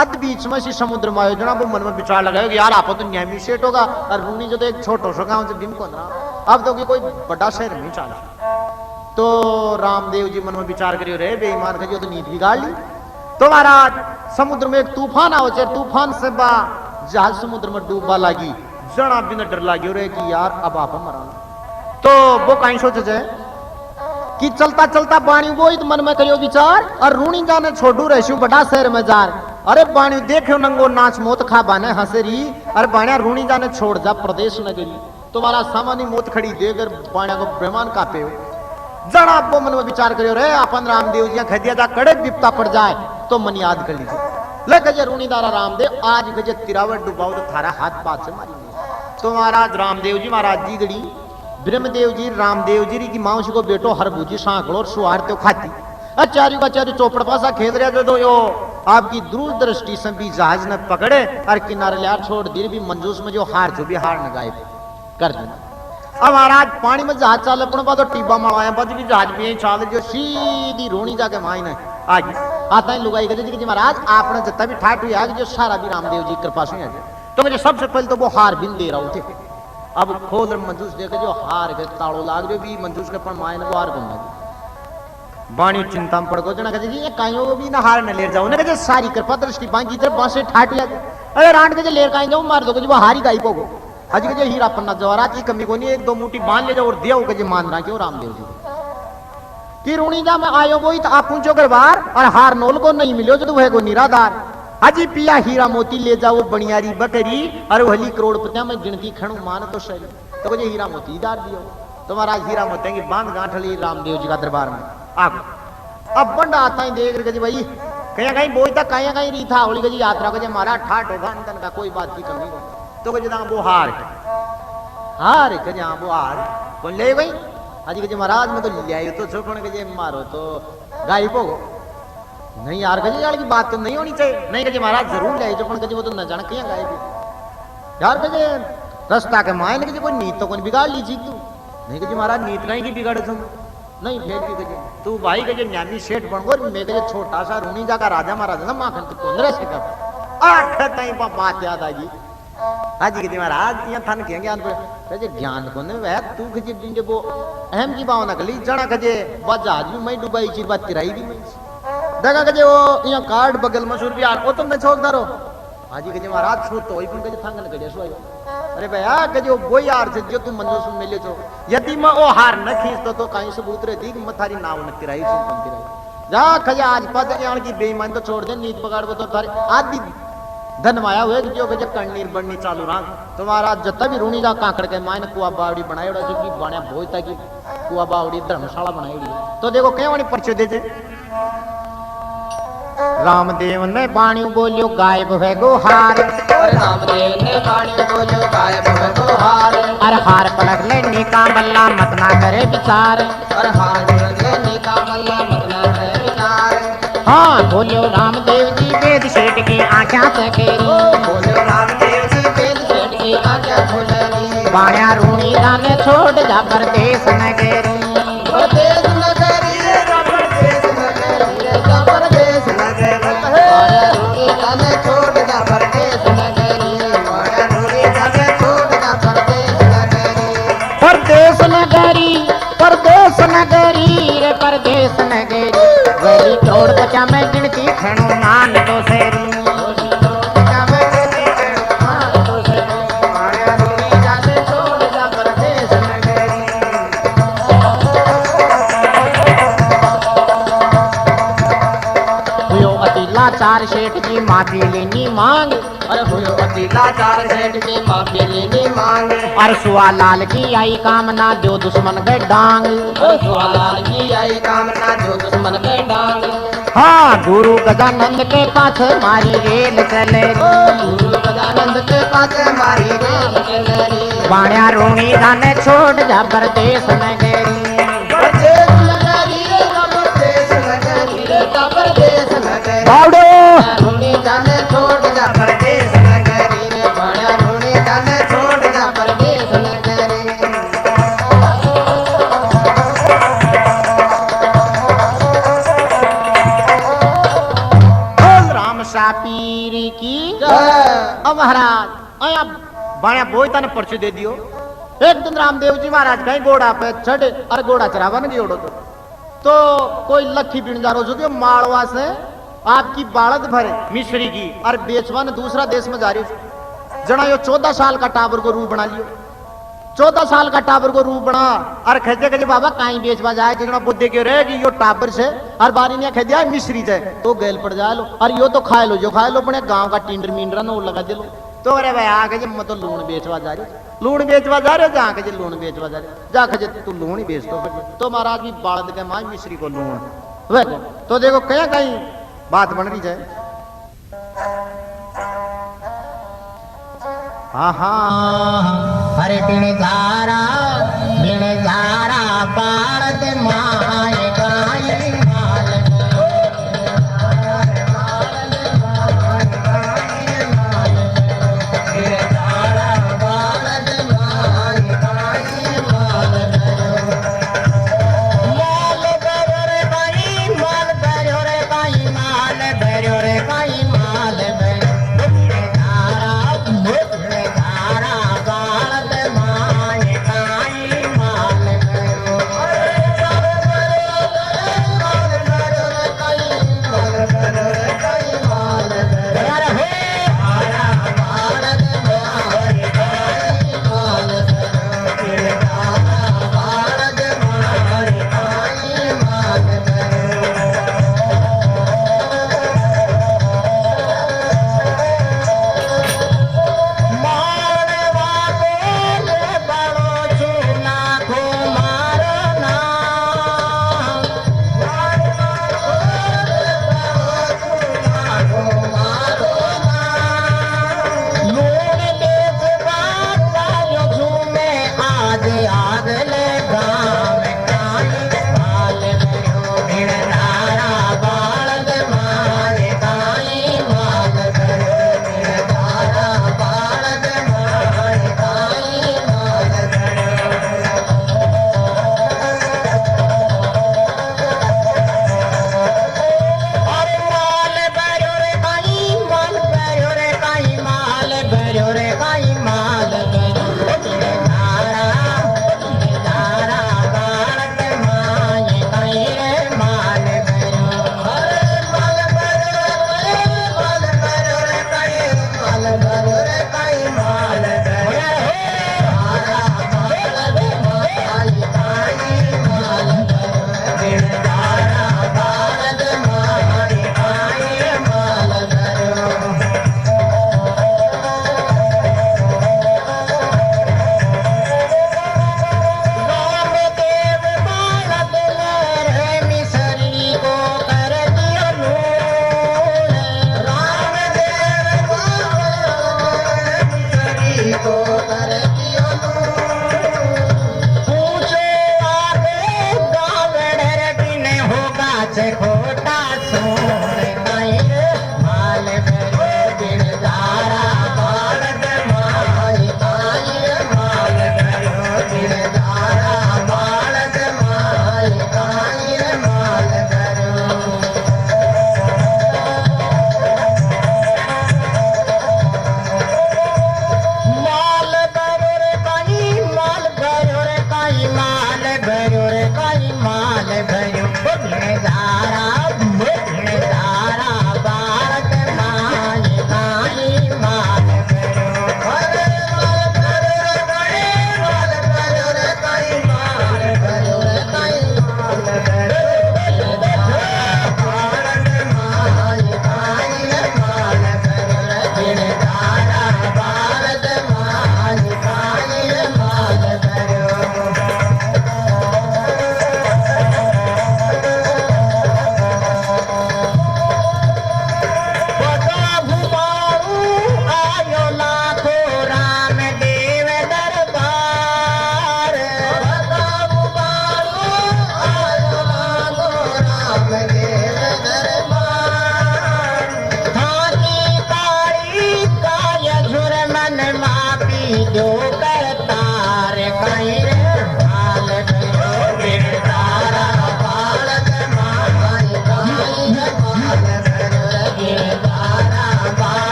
अद बीच में सी समुद्र में योजना वो मन में विचार लगाया कि यार आप तो न्यामी सेठ होगा और रूनी जो तो एक छोटो सा गांव से दिन को ना अब तो कि कोई बड़ा शहर नहीं चला। तो रामदेव जी मन में विचार करियो रे बेईमान का जो तो नींद बिगाड़ ली। तो महाराज समुद्र में एक तूफान आओ चाहे तूफान से बा जहाज समुद्र में डूबा लगी जड़ा बिना डर लगी रे कि यार अब आप मरा तो वो कहीं सोचे जाए कि चलता चलता बाणी वो मन में करियो विचार और रूणी जाने छोड़ू रहू बड़ा शहर में जार अरे बाणी देखो नंगो नाच मोत खा बाने हंसरी अरे बाणिया रूणी जाने छोड़ जा प्रदेश नगरी तुम्हारा सामानी मोत खड़ी देकर बाणिया को ब्रह्मांड कापे हो जड़ा वो मन में विचार करियो रे अपन रामदेव जी खदिया जा कड़े विपता पड़ जाए तो मन याद कर लीजिए ले कजे रूणी दारा रामदेव आज कजे तिरावट डुबाओ तो थारा हाथ पात से मारी तो महाराज रामदेव जी महाराज जी गड़ी ब्रह्मदेव जी रामदेव जी की माउसी को बेटो हरभूजी सांकड़ो और सुहार तो खाती आचार्य का चार्य चौपड़ पासा खेल रहे तो यो आपकी दूरदृष्टि से भी जहाज न पकड़े और किनारे लिया छोड़ दी भी मंजूस में जो हार जो भी हार न गायब कर देना। अब महाराज पानी में जहाज चाल अपने बाद टिब्बा माया बज भी जहाज भी चाल जो सीधी रोनी जाके माई ने आगे आता है लुगाई गजे जी महाराज आपने जितना भी ठाट हुआ जो सारा भी रामदेव जी कृपा से तो मुझे सबसे पहले तो वो हार बिन दे रहा थे अब खोल मंजूस देखे जो हार के ताड़ो लाग जो भी मंजूस के पर मायने को हार बन बाणी चिंता में पड़ गो जना कहते जी ये काइयो भी ना हार न ले जाओ ना कहते सारी कृपा दृष्टि बाकी इधर बांसे ठाट या अरे रांड के लेर काई जाओ मार दो कि वो हारी गाई को आज के हीरा पन्ना जवाहरात की कमी को नहीं एक दो मुट्ठी बांध ले जाओ और दिया के मान रहा क्यों रामदेव जी की रूणीजा में आयो वो तो आप पूछो कर बार और हार नोल को नहीं मिलो जो वह को निराधार हाजी पिया हीरा मोती ले जाओ बनियारी बकरी और हली करोड़पतिया में गिनती खणु मान तो सही तो मुझे हीरा मोती दार दियो तुम्हारा हीरा मोती की बांध गांठ ली रामदेव जी का दरबार में आग अब बंड आता ही देख रहे भाई कहीं कहीं बोई तक कहीं कहीं री था होली गजी यात्रा को मारा ठाट होगा अंतन का कोई बात की कमी हो तो कहे वो हार कहे वो हार कौन ले भाई हाजी कहे महाराज में तो ले आयो तो छोड़ के मारो तो गायब हो नहीं यार गजे यार की बात तो नहीं होनी चाहिए। नहीं गजे महाराज जरूर ले जो, गजे वो तो न जान कहीं गाएगी यार। गजे रास्ता के मायने गजे कोई नीत तो कोई बिगाड़ लीजिए तू। नहीं गजे महाराज नीत नहीं की बिगाड़े तुम नहीं फेर की गजे तू भाई गजे न्यानी सेठ बन गो। मैं गजे छोटा सा रूनी जाकर राजा महाराजा ना माखन तू पंद्रह से कर आठ तई बात याद आ गई। हाजी गजे महाराज यहाँ थान के ज्ञान पर गजे ज्ञान को ने वह तू गजे बिंगे वो अहम की भावना कली जणा गजे बजाज में मैं डुबाई की बात तिराई दी मैं देखा गजे वो यहाँ कार्ड बगल मशहूर भी यार वो तुम मैं छोड़ दो। हाजी गजे महाराज छो तो इपन गजे थांगन गजे सोई। अरे भैया गजे वो यार से जो तुम मंजो सुन मिले छो यदि मैं वो हार न खींच तो कहीं सबूत रे दी मथारी नाव न तिराई सुन कम तिराई जा खजा आज पद यार की बेईमान तो छोड़ दे नीत बगाड़ वो तो थारी आदि धनवाया हुए जो गजे कण्णीर बननी चालू रहा तुम्हारा जत्ता भी रूनी जा काकड़ के मायने कुआ बावड़ी बनाएड़ा जो की बने भोजता की कुआ बावड़ी धर्मशाला बनाएड़ी तो देखो क्या वाली परिचय दे जे रामदेव ने बाणी बोलियो गायब है गोहार। रामदेव ने बाणी बोलियो गायब है गोहार। अरे हार पलट ले निका बल्ला मत ना करे विचार। और हार पलट ले निका बल्ला मत ना करे विचार। हाँ बोलियो रामदेव जी वेद सेठ की आँखें से केरी। बोलियो रामदेव जी वेद सेठ की आँखें खुलेरी। बाण्या रूणी दाने छोड़ जा परदेश नगरी। परदेश नगरी परदेश नगरी परदेश नगरी। बाण्या रूणी दाने छोड़ जा परदेश नगरी। बाण्या रूणी दाने छोड़ जा परदेश नगरी। परदेश नगरी परदेश नगरी रे परदेश नगरी वही छोड़ बचा मैं गिनती खणो मान तो सेरी। चार सेठ की माफी लेनी मांग। अरे हुयो अतीला चार सेठ की माफी लेनी मांग। और सुआ लाल की आई कामना जो दुश्मन गए डांग। सुआ लाल की आई कामना जो दुश्मन गए डांग। हाँ गुरु गजानंद के पास मारी रेल चले। गुरु गजानंद के पास मारी रेल चले। बाण्या रूणी दाने छोड़ जा परदेश नगरी। परदेश नगरी रे परदेश नगरी रे परदेश नगरी। बावड़ो रूणी दाने छोड़ जा परदेश नगरी रे। बाण्या रूणी दाने छोड़ जा परदेश नगरी। राम सापीर की अब महाराज आया बाण्या बोईता ने पर्ची दे दियो। एक दिन रामदेव जी महाराज कहीं घोड़ा पे चढ़े और घोड़ा चरावा न जोड़ो तो कोई लखी बिन जा रहा मालवा से आपकी बालद भरे मिश्री की और बेचवा ने दूसरा देश में जा रही जना यो 14 साल का टावर को रूप बना लियो। 14 साल का टावर को रूप बना और खजे खजे बाबा कहीं बेचवा जाए जना बुद्धि क्यों रहेगी यो टावर से और बारी ने खा दिया मिश्री से तो गैल पड़ जाए लो और यो तो खाए लो जो खाए लो अपने गांव का टिंडर मिंडरा न लगा दे लो तो अरे भाई आगे जब मैं तो लूण बेचवा जा रही लूण बेचवा जा रहे जहाँ के लूण बेचवा जा रहे जा खजे तू लूण ही बेच तो महाराज की बालद के माँ मिश्री को लूण वे तो देखो कहीं कहीं बात बन रही है। हाँ हाँ हरे बिन धारा पारत माए गाय माल। धारा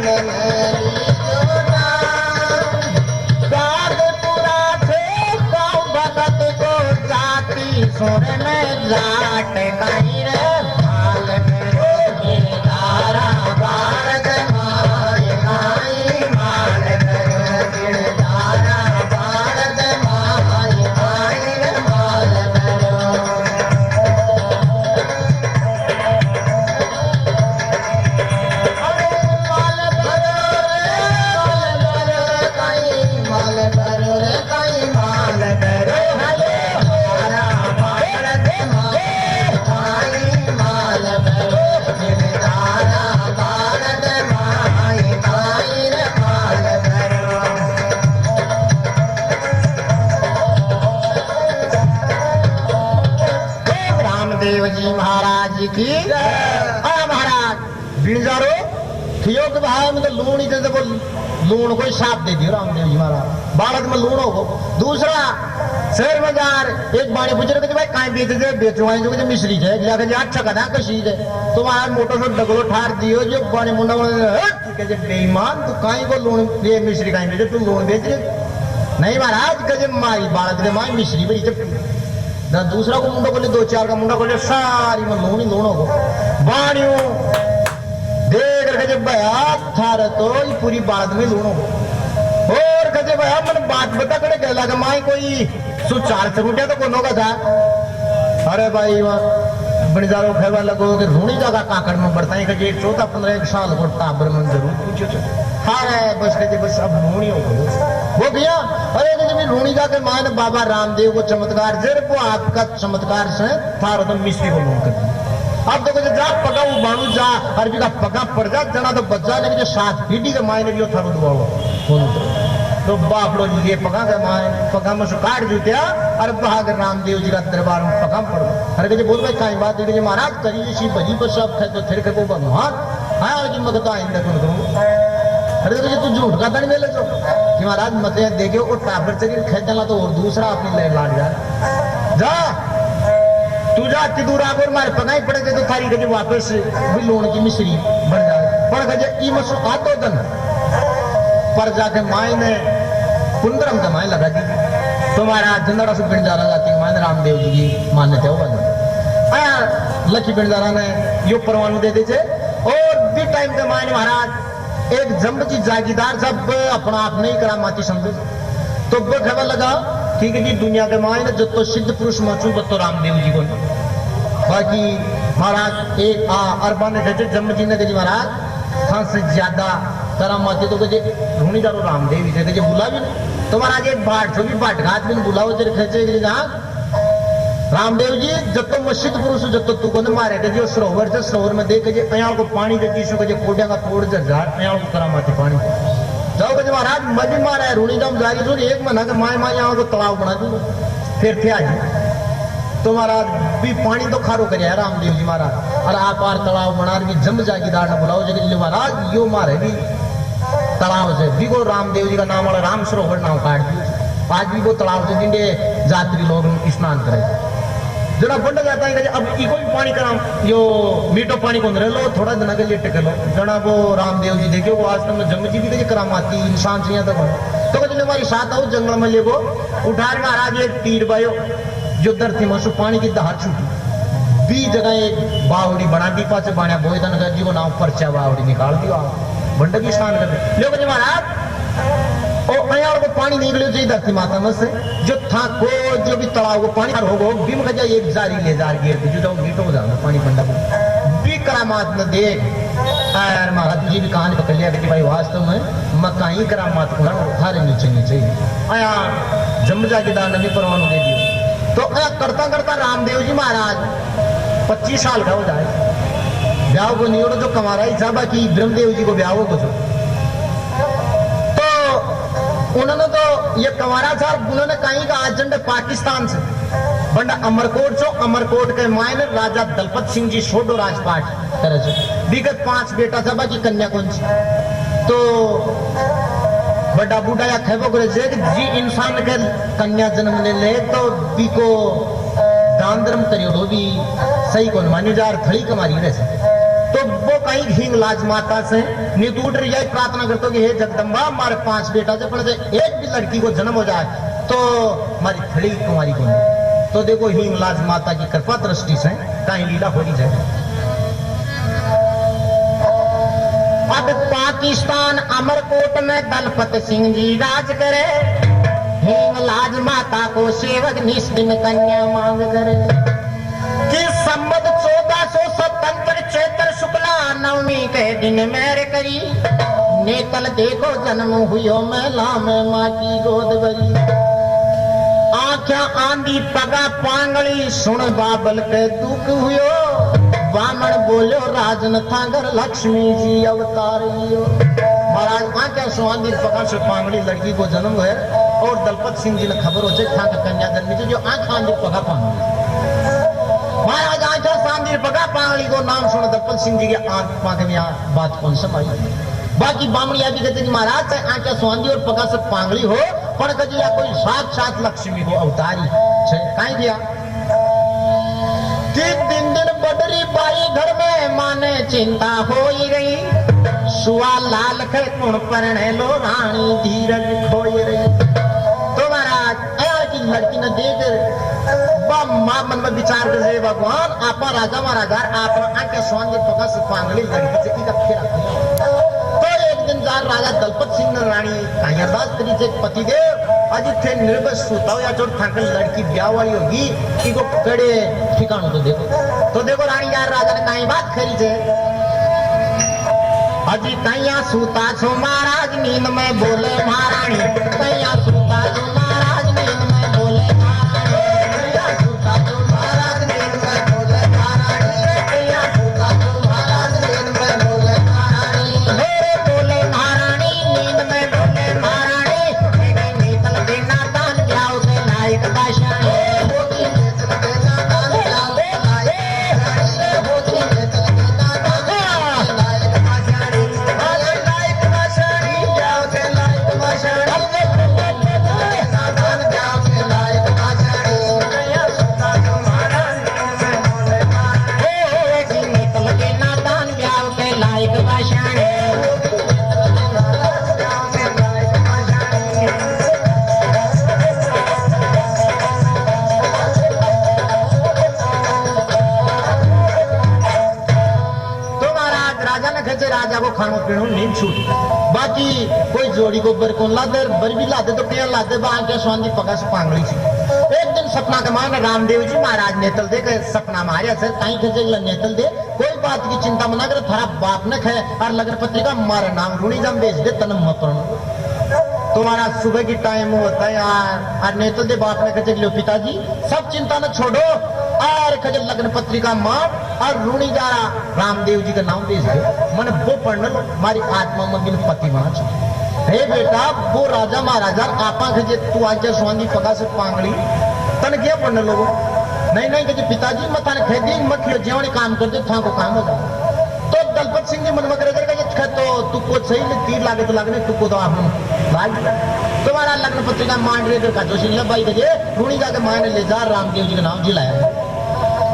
मेरी जोड़ा साध पूरा थे गाँव भगत को जाति सुर में जाट कहीं रे भाल मेरे दारा भारत माय माई माल मेरे दारा भारत माय माई रे माल रामदेव जी महाराज की महाराज बिणजारो थियो के भाई में तो लूण ही जैसे को लूण को साफ दे दियो रामदेव जी महाराज बालक में लूण हो दूसरा शहर में जार एक बाणी पूछ रहे थे भाई कहीं बेच दे बेचवाए जो कि मिश्री है जाके जा अच्छा कदा कशी है तो वहां मोटो सो डगलो ठार दियो जो बाणी मुंडा के जे बेईमान तू कहीं को लूण ये मिश्री कहीं बेचे तू लूण बेच रहे नहीं महाराज कजे मारी बालक दे माई मिश्री बड़ी चपटी ना दूसरा को मुंडा बोले दो चार का मुंडा बोले सारी में लूण ही लूण हो बाणियों देख रखे जब भया थार तो ये पूरी बात में लूणो और कहे भया मन बात बता करे कहला कि माई कोई सुचार से रुपया तो कोनो का था अरे भाई बणिजारो खेवा लगो कि रूणी जगह काकड़ में बढ़ता है कि 14-15 साल को टाबर में जरूर पूछो हारे बस कहते बस अब रूणी हो वो गया अरे जब रूणी जाके माने बाबा रामदेव को चमत्कार जर वो आपका चमत्कार से थारो तो मिश्री को लूण कर अब तो जा पका वो बाणु जा अरबी का पका पड़ जा जना तो बच्चा लेकिन जो 7 पीढ़ी के मायने भी थारो दुआ तो बापड़ो ये पका के माए पका में काट जूतिया अरे भाग रामदेव जी का दरबार में पका पड़ अरे कहे बोल भाई कहीं बात है महाराज करिए सी भजी पर सब खे तो फिर को भगवान हाँ जी मगता आइंदा कौन करूँ अरे कहे तू झूठ का दंड ले जो कि महाराज मत देखे वो टाबर चली खेचला तो और दूसरा अपनी ले लाट जा तू जा दूर आकर मारे पगाई पड़े तो थारी कजे वापस भी लोन की मिश्री बन जाए पर कजे ई मसु आतो दन पर जाके माई ने कुंदरम का माई लगा दी तुम्हारा जंदड़ा से बिंजारा जाती माई रामदेव जी की मान्यता हो बन आया लकी बिंजारा ने यो परवानू दे दे और भी टाइम के माई ने महाराज एक जम्ब की जागीदार जब अपना आप नहीं करा माती समझो तो वो खबर लगा ठीक है जी दुनिया के मायने जो तो सिद्ध पुरुष मचू तो रामदेव जी को बाकी महाराज एक अरबान ने जम्म जी ने कहे महाराज खान से ज्यादा करामाती तो कहे ढूंढी जारो रामदेव जी कहे बुला भी नहीं तो महाराज एक बाट जो भी बाट घाट भी बुलाओ तेरे खेचे जहाँ रामदेव जी जब तो मस्जिद पुरुष जब तो तू को मारे कहे सरोवर से सरोवर में देख कहे अयाल को पानी दे जीसो कहे कोडिया का तोड़ जा अयाल को करामाती पानी जाओ कहे महाराज मजी मारा है रूणी दम जारी जो एक महीना के माए माए यहाँ को तालाब बना दूंगा फिर थे आज तो महाराज भी पानी तो खारो करे है रामदेव जी महाराज और आप आर तालाब बना भी जम जागीदार न बुलाओ जगह महाराज यो मारे भी तालाब से भी को रामदेव जी का नाम वाला राम सरोवर नाम काट दिया आज भी वो तालाब से जिनके यात्री लोग स्नान करे जरा बंद जाता है अब इको भी पानी करा यो मीठो पानी को रह लो थोड़ा दिन के लिए टेक लो जना वो रामदेव जी देखियो वो आज तक जम जी भी कहे करामाती इंसान से यहाँ तक तो कहे हमारी साथ आओ जंगल में ले गो उठा महाराज एक तीर बायो जो दर थी मसु पानी की दहार छूटी 20 जगह एक बावड़ी बना दी पास बाणिया बोधन कर जी को नाम पर्चा बावड़ी निकाल दियो बंड की स्नान कर लो कहे महाराज और अयाल को पानी निकले जो धरती माता में से जो था को जो भी तालाब को पानी होगो बीम का एक जारी ले जार गिर जो तो मीठो हो जाना पानी बंडा भी करामात न देख यार महाराज जी भी कहानी पकड़ लिया कि भाई वास्तव में मकाई करामात को थारे नीचे नीचे आया जमजा के दान ने परवानू दे दिया तो करता करता रामदेव जी महाराज 25 साल का हो जाए ब्याह को नहीं हो जो कमारा ही था बाकी ब्रह्मदेव जी को ब्याह हो कुछ उन्होंने तो ये कमारा था उन्होंने कहीं का एजेंट पाकिस्तान से बंडा अमरकोट जो अमरकोट के मायने राजा दलपत सिंह जी छोड़ो राजपाट तरह से विगत 5 बेटा था बाकी कन्या कौन सी तो बड़ा बूढ़ा या खेबो करे जी इंसान के कन्या जन्म ले ले तो बी को दान धर्म करियो भी सही कौन मानी जार थड़ी कमारी रहे तो वो कहीं घींग लाज माता से नहीं तो उठ रही प्रार्थना करते कि हे जगदम्बा हमारे 5 बेटा से पर एक भी लड़की को जन्म हो जाए तो हमारी खड़ी कुमारी को नहीं। तो देखो हींग लाज माता की कृपा दृष्टि से कहीं लीला हो रही जाए। अब पाकिस्तान अमरकोट में दलपत सिंह जी राज करे, हिंगलाज माता को सेवक निस्दिन कन्या मांग करे कि संबत 1477 चैत्र शुक्ला नवमी के दिन मेरे करी नेतल देखो जन्म हुयो मेला में माँ की गोद भरी। आख्या आंधी पगा पांगली सुन बाबल के दुख हुयो, बामण बोलो राजन थांगर लक्ष्मी जी अवतार लियो। महाराज आख्या सुहांदी पगा से पांगली लड़की को जन्म है और दलपत सिंह जी ने खबर हो था कि कन्या जन्मी जो आंख आंधी पगा पांगली। महाराज आख्या सांदी पगा पांगली को नाम सुन दलपत सिंह जी के आत्मा के यहाँ बात कौन समाई। बाकी बामणिया भी कहते महाराज चाहे आंख्या सुहांदी और पगा से पांगली हो पर कजिया कोई साक्षात लक्ष्मी हो अवतारी कहीं दिया कि दिन दिन बडरी बाई घर में माने चिंता हो ही रही, सुआ लाल के कुण परणे लो रानी धीरज खोई रही। तो महाराज अयाल की लड़की ने देख मां मन में विचार कर रहे भगवान आपा राजा महाराजा आप आंखें स्वांग पका से पांगली लड़की से की फेरा। तो एक दिन जार राजा दलपत सिंह ने रानी कायरदास तरी से पतिदेव आज थे निर्भय सुता या जो थाकल लड़की ब्याह वाली होगी कि को कड़े ठिकानों तो देखो रानी यार राजा ने कहीं बात करी थे अजी कहीं सूता छो महाराज नींद में बोले महारानी, कहीं सूता छो महाराज नींद में बोले महारानी, कहीं सूता छो महाराज नींद में बोले महारानी, कहीं सूता छो महाराज नींद में बोले महारानी, मेरे बोले महारानी नींद में बोले महारानी, मेरे नीतल बिना दान जाओ से नायक दाशानी, होती नेतल बिना दान जाओ से नायक दाशानी, होती नेतल बिना दान जाओ से नायक दाशानी, नायक दाशानी जाओ से नायक दाशानी, बिना दान जाओ से नायक दाशानी, कहीं सूता छो महाराज नींद में बोले महारानी, होती नेतल बिना दान जाओ से नायक दाशानी, होती नेतल बिना दान जाओ से नायक दाशानी। तो महाराज राजा ने कहे राजा को खानो पीनो नींद छूट बाकी कोई जोड़ी को बर को लादे बर भी लादे तो पेड़ लादे बांग के स्वांदी पका से पांगली थी। एक दिन सपना के मान रामदेव जी महाराज नेतल दे के सपना मारे सर कहीं के नेतल दे कोई बात की चिंता मना कर थारा बाप ने खे और लगन पत्रिका मारे नाम रूणी जम बेच दे तनम मपरण। तुम्हारा सुबह की टाइम होता है यार और नेतल दे बाप ने कहे लो पिताजी सब चिंता न छोड़ो और खजल लगन पत्रिका मार और रूणी जा रामदेव जी का नाम भेज दे मन वो पढ़ने लो हमारी आत्मा मंदिर पति बना चाहिए। हे बेटा वो राजा महाराजा आपा खजे तू आके स्वांगी पका से पांगली तन क्या पढ़ने लोगो नहीं नहीं कहे पिताजी मत ने खेदी मत लो जेवणी काम कर दे था को काम हो जाए। तो दलपत सिंह जी मन में करे कहे तो तू को सही ले तीर लागे तो लागने तू को तो आप लाग तुम्हारा लग्न पत्रिका मान रहे का जोशी भाई कहे रूणी जाके माने ले जा रामदेव जी का नाम जिलाया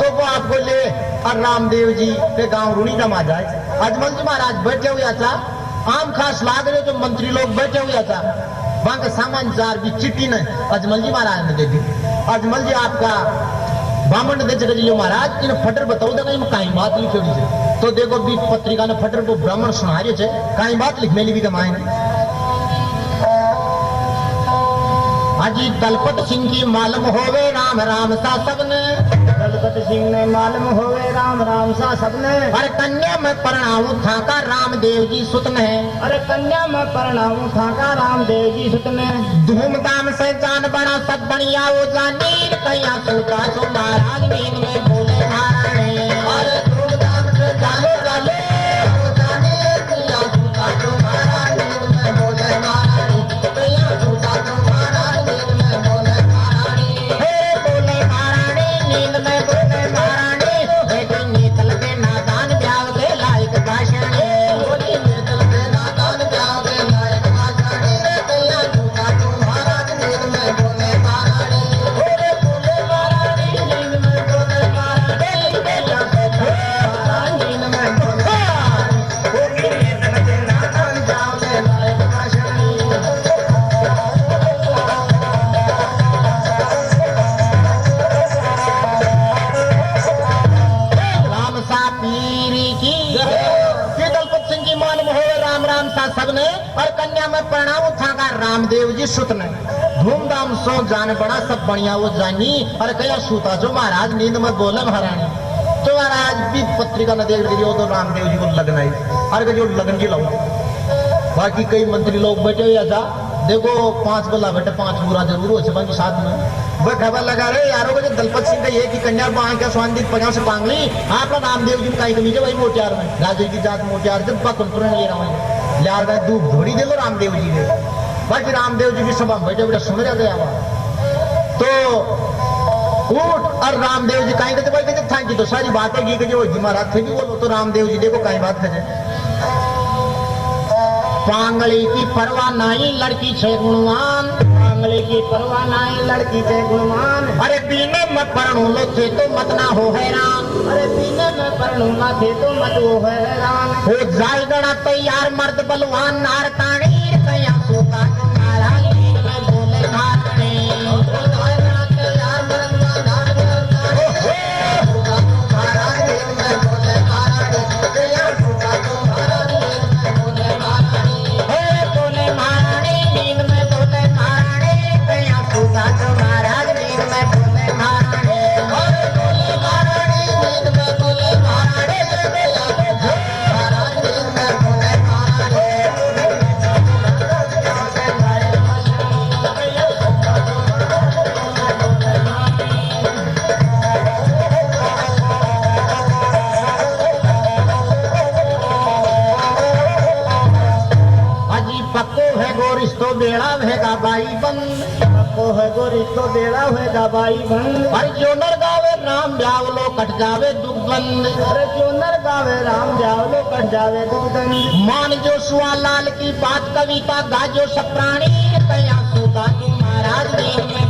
तो वो आपको ले और रामदेव जी के गांव रूणी जमा जाए। अजमल जी महाराज बैठे हुए था आम खास लाग रहे जो मंत्री लोग बैठे हुए था वहां का सामान जार भी चिट्ठी ने अजमल जी महाराज ने दे दी। अजमल जी आपका बामण दे जगह जी महाराज इन फटर बताओ तो कहीं कहीं बात लिखी है तो देखो भी पत्रिका ने फटर को ब्राह्मण सुना रहे थे कहीं बात लिख मेली भी कमाए अजी दलपत सिंह की मालूम होवे राम राम सा सबने दलपत सिंह ने मालूम होवे राम राम सा सबने अरे कन्या में परणाऊ था का रामदेव जी सुत ने अरे कन्या में परणाऊ था का रामदेव जी सुत ने धूमधाम से जान बड़ा सब बढ़िया वो जानी कहीं सूता सो महाराज नींद में बोले महारानी अरे धूमधाम से जानो जाने वो जाने कहीं सूता सो महाराज नींद में बोले महारानी कहीं सूता सो महाराज नींद में बोले महारानी हे बोले महारानी नींद में बोले महारानी बेटी नीतल के नादान ब्याह के लायक भाषणी बोली नीतल के नादान ब्याह के लायक भाषणी कहीं सूता सो महाराज नींद में बोले महारानी बोले बोले महारानी नींद में बोले महारानी सबने और कन्या में प्रणाम था का रामदेव जी सुत ने धूमधाम सो जाने पड़ा सब बढ़िया वो जानी और कया सूता जो महाराज नींद मत बोले महारानी तो महाराज भी पत्रिका न देख रही हो तो रामदेव जी को लगना ही और जो लगन की लाऊ बाकी कई मंत्री लोग बैठे हुए ऐसा देखो 5 बल्ला बेटे 5 पूरा जरूर हो बाकी साथ में वह खबर लगा रहे यारों को जो दलपत सिंह का ये कि कन्या बांग का स्वांदित पजाओ से पांगली आपका रामदेव जी का कमी भाई मोटियार में राजे की जात मोटियार जब पकड़ ले रहा हूँ यार मैं दूध धोड़ी दे लो रामदेव जी ने बाकी रामदेव जी की सभा बैठे बैठे सुन रहे गया हुआ तो उठ और रामदेव जी कहीं कहते भाई कहते थैंक यू तो सारी बातें की कि जो महाराज थे भी बोलो तो रामदेव जी देखो कहीं बात करे पांगली की परवाह नहीं लड़की छे गुणवान पांगली की परवाह नहीं लड़की छे गुणवान अरे बीने में परणू लो थे तो मत ना हो हैरान अरे बीने में परणू ना थे तो मत हो हैरान हो जाए गड़ा तैयार मर्द बलवान नार ताणी कया सोता तुम्हारा लीन में बोले घाटने हो जाए गड़ा तैयार मर्द बलवान तुम्हारा लीन में बोले घाटने कया सोता तुम्हारा लीन में बोले घाटने रिश्तो बेड़ा होगा बाई बंद पक्को है गो रिश्तो बेड़ा होगा बाई बंद अरे जो नर गावे राम ब्यावलो कट जावे दुख बंद अरे जो नर गावे राम ब्यावलो कट जावे दुख बंद मान जो सुआ लाल की बात कविता गाजो सप्राणी कया सुता महाराज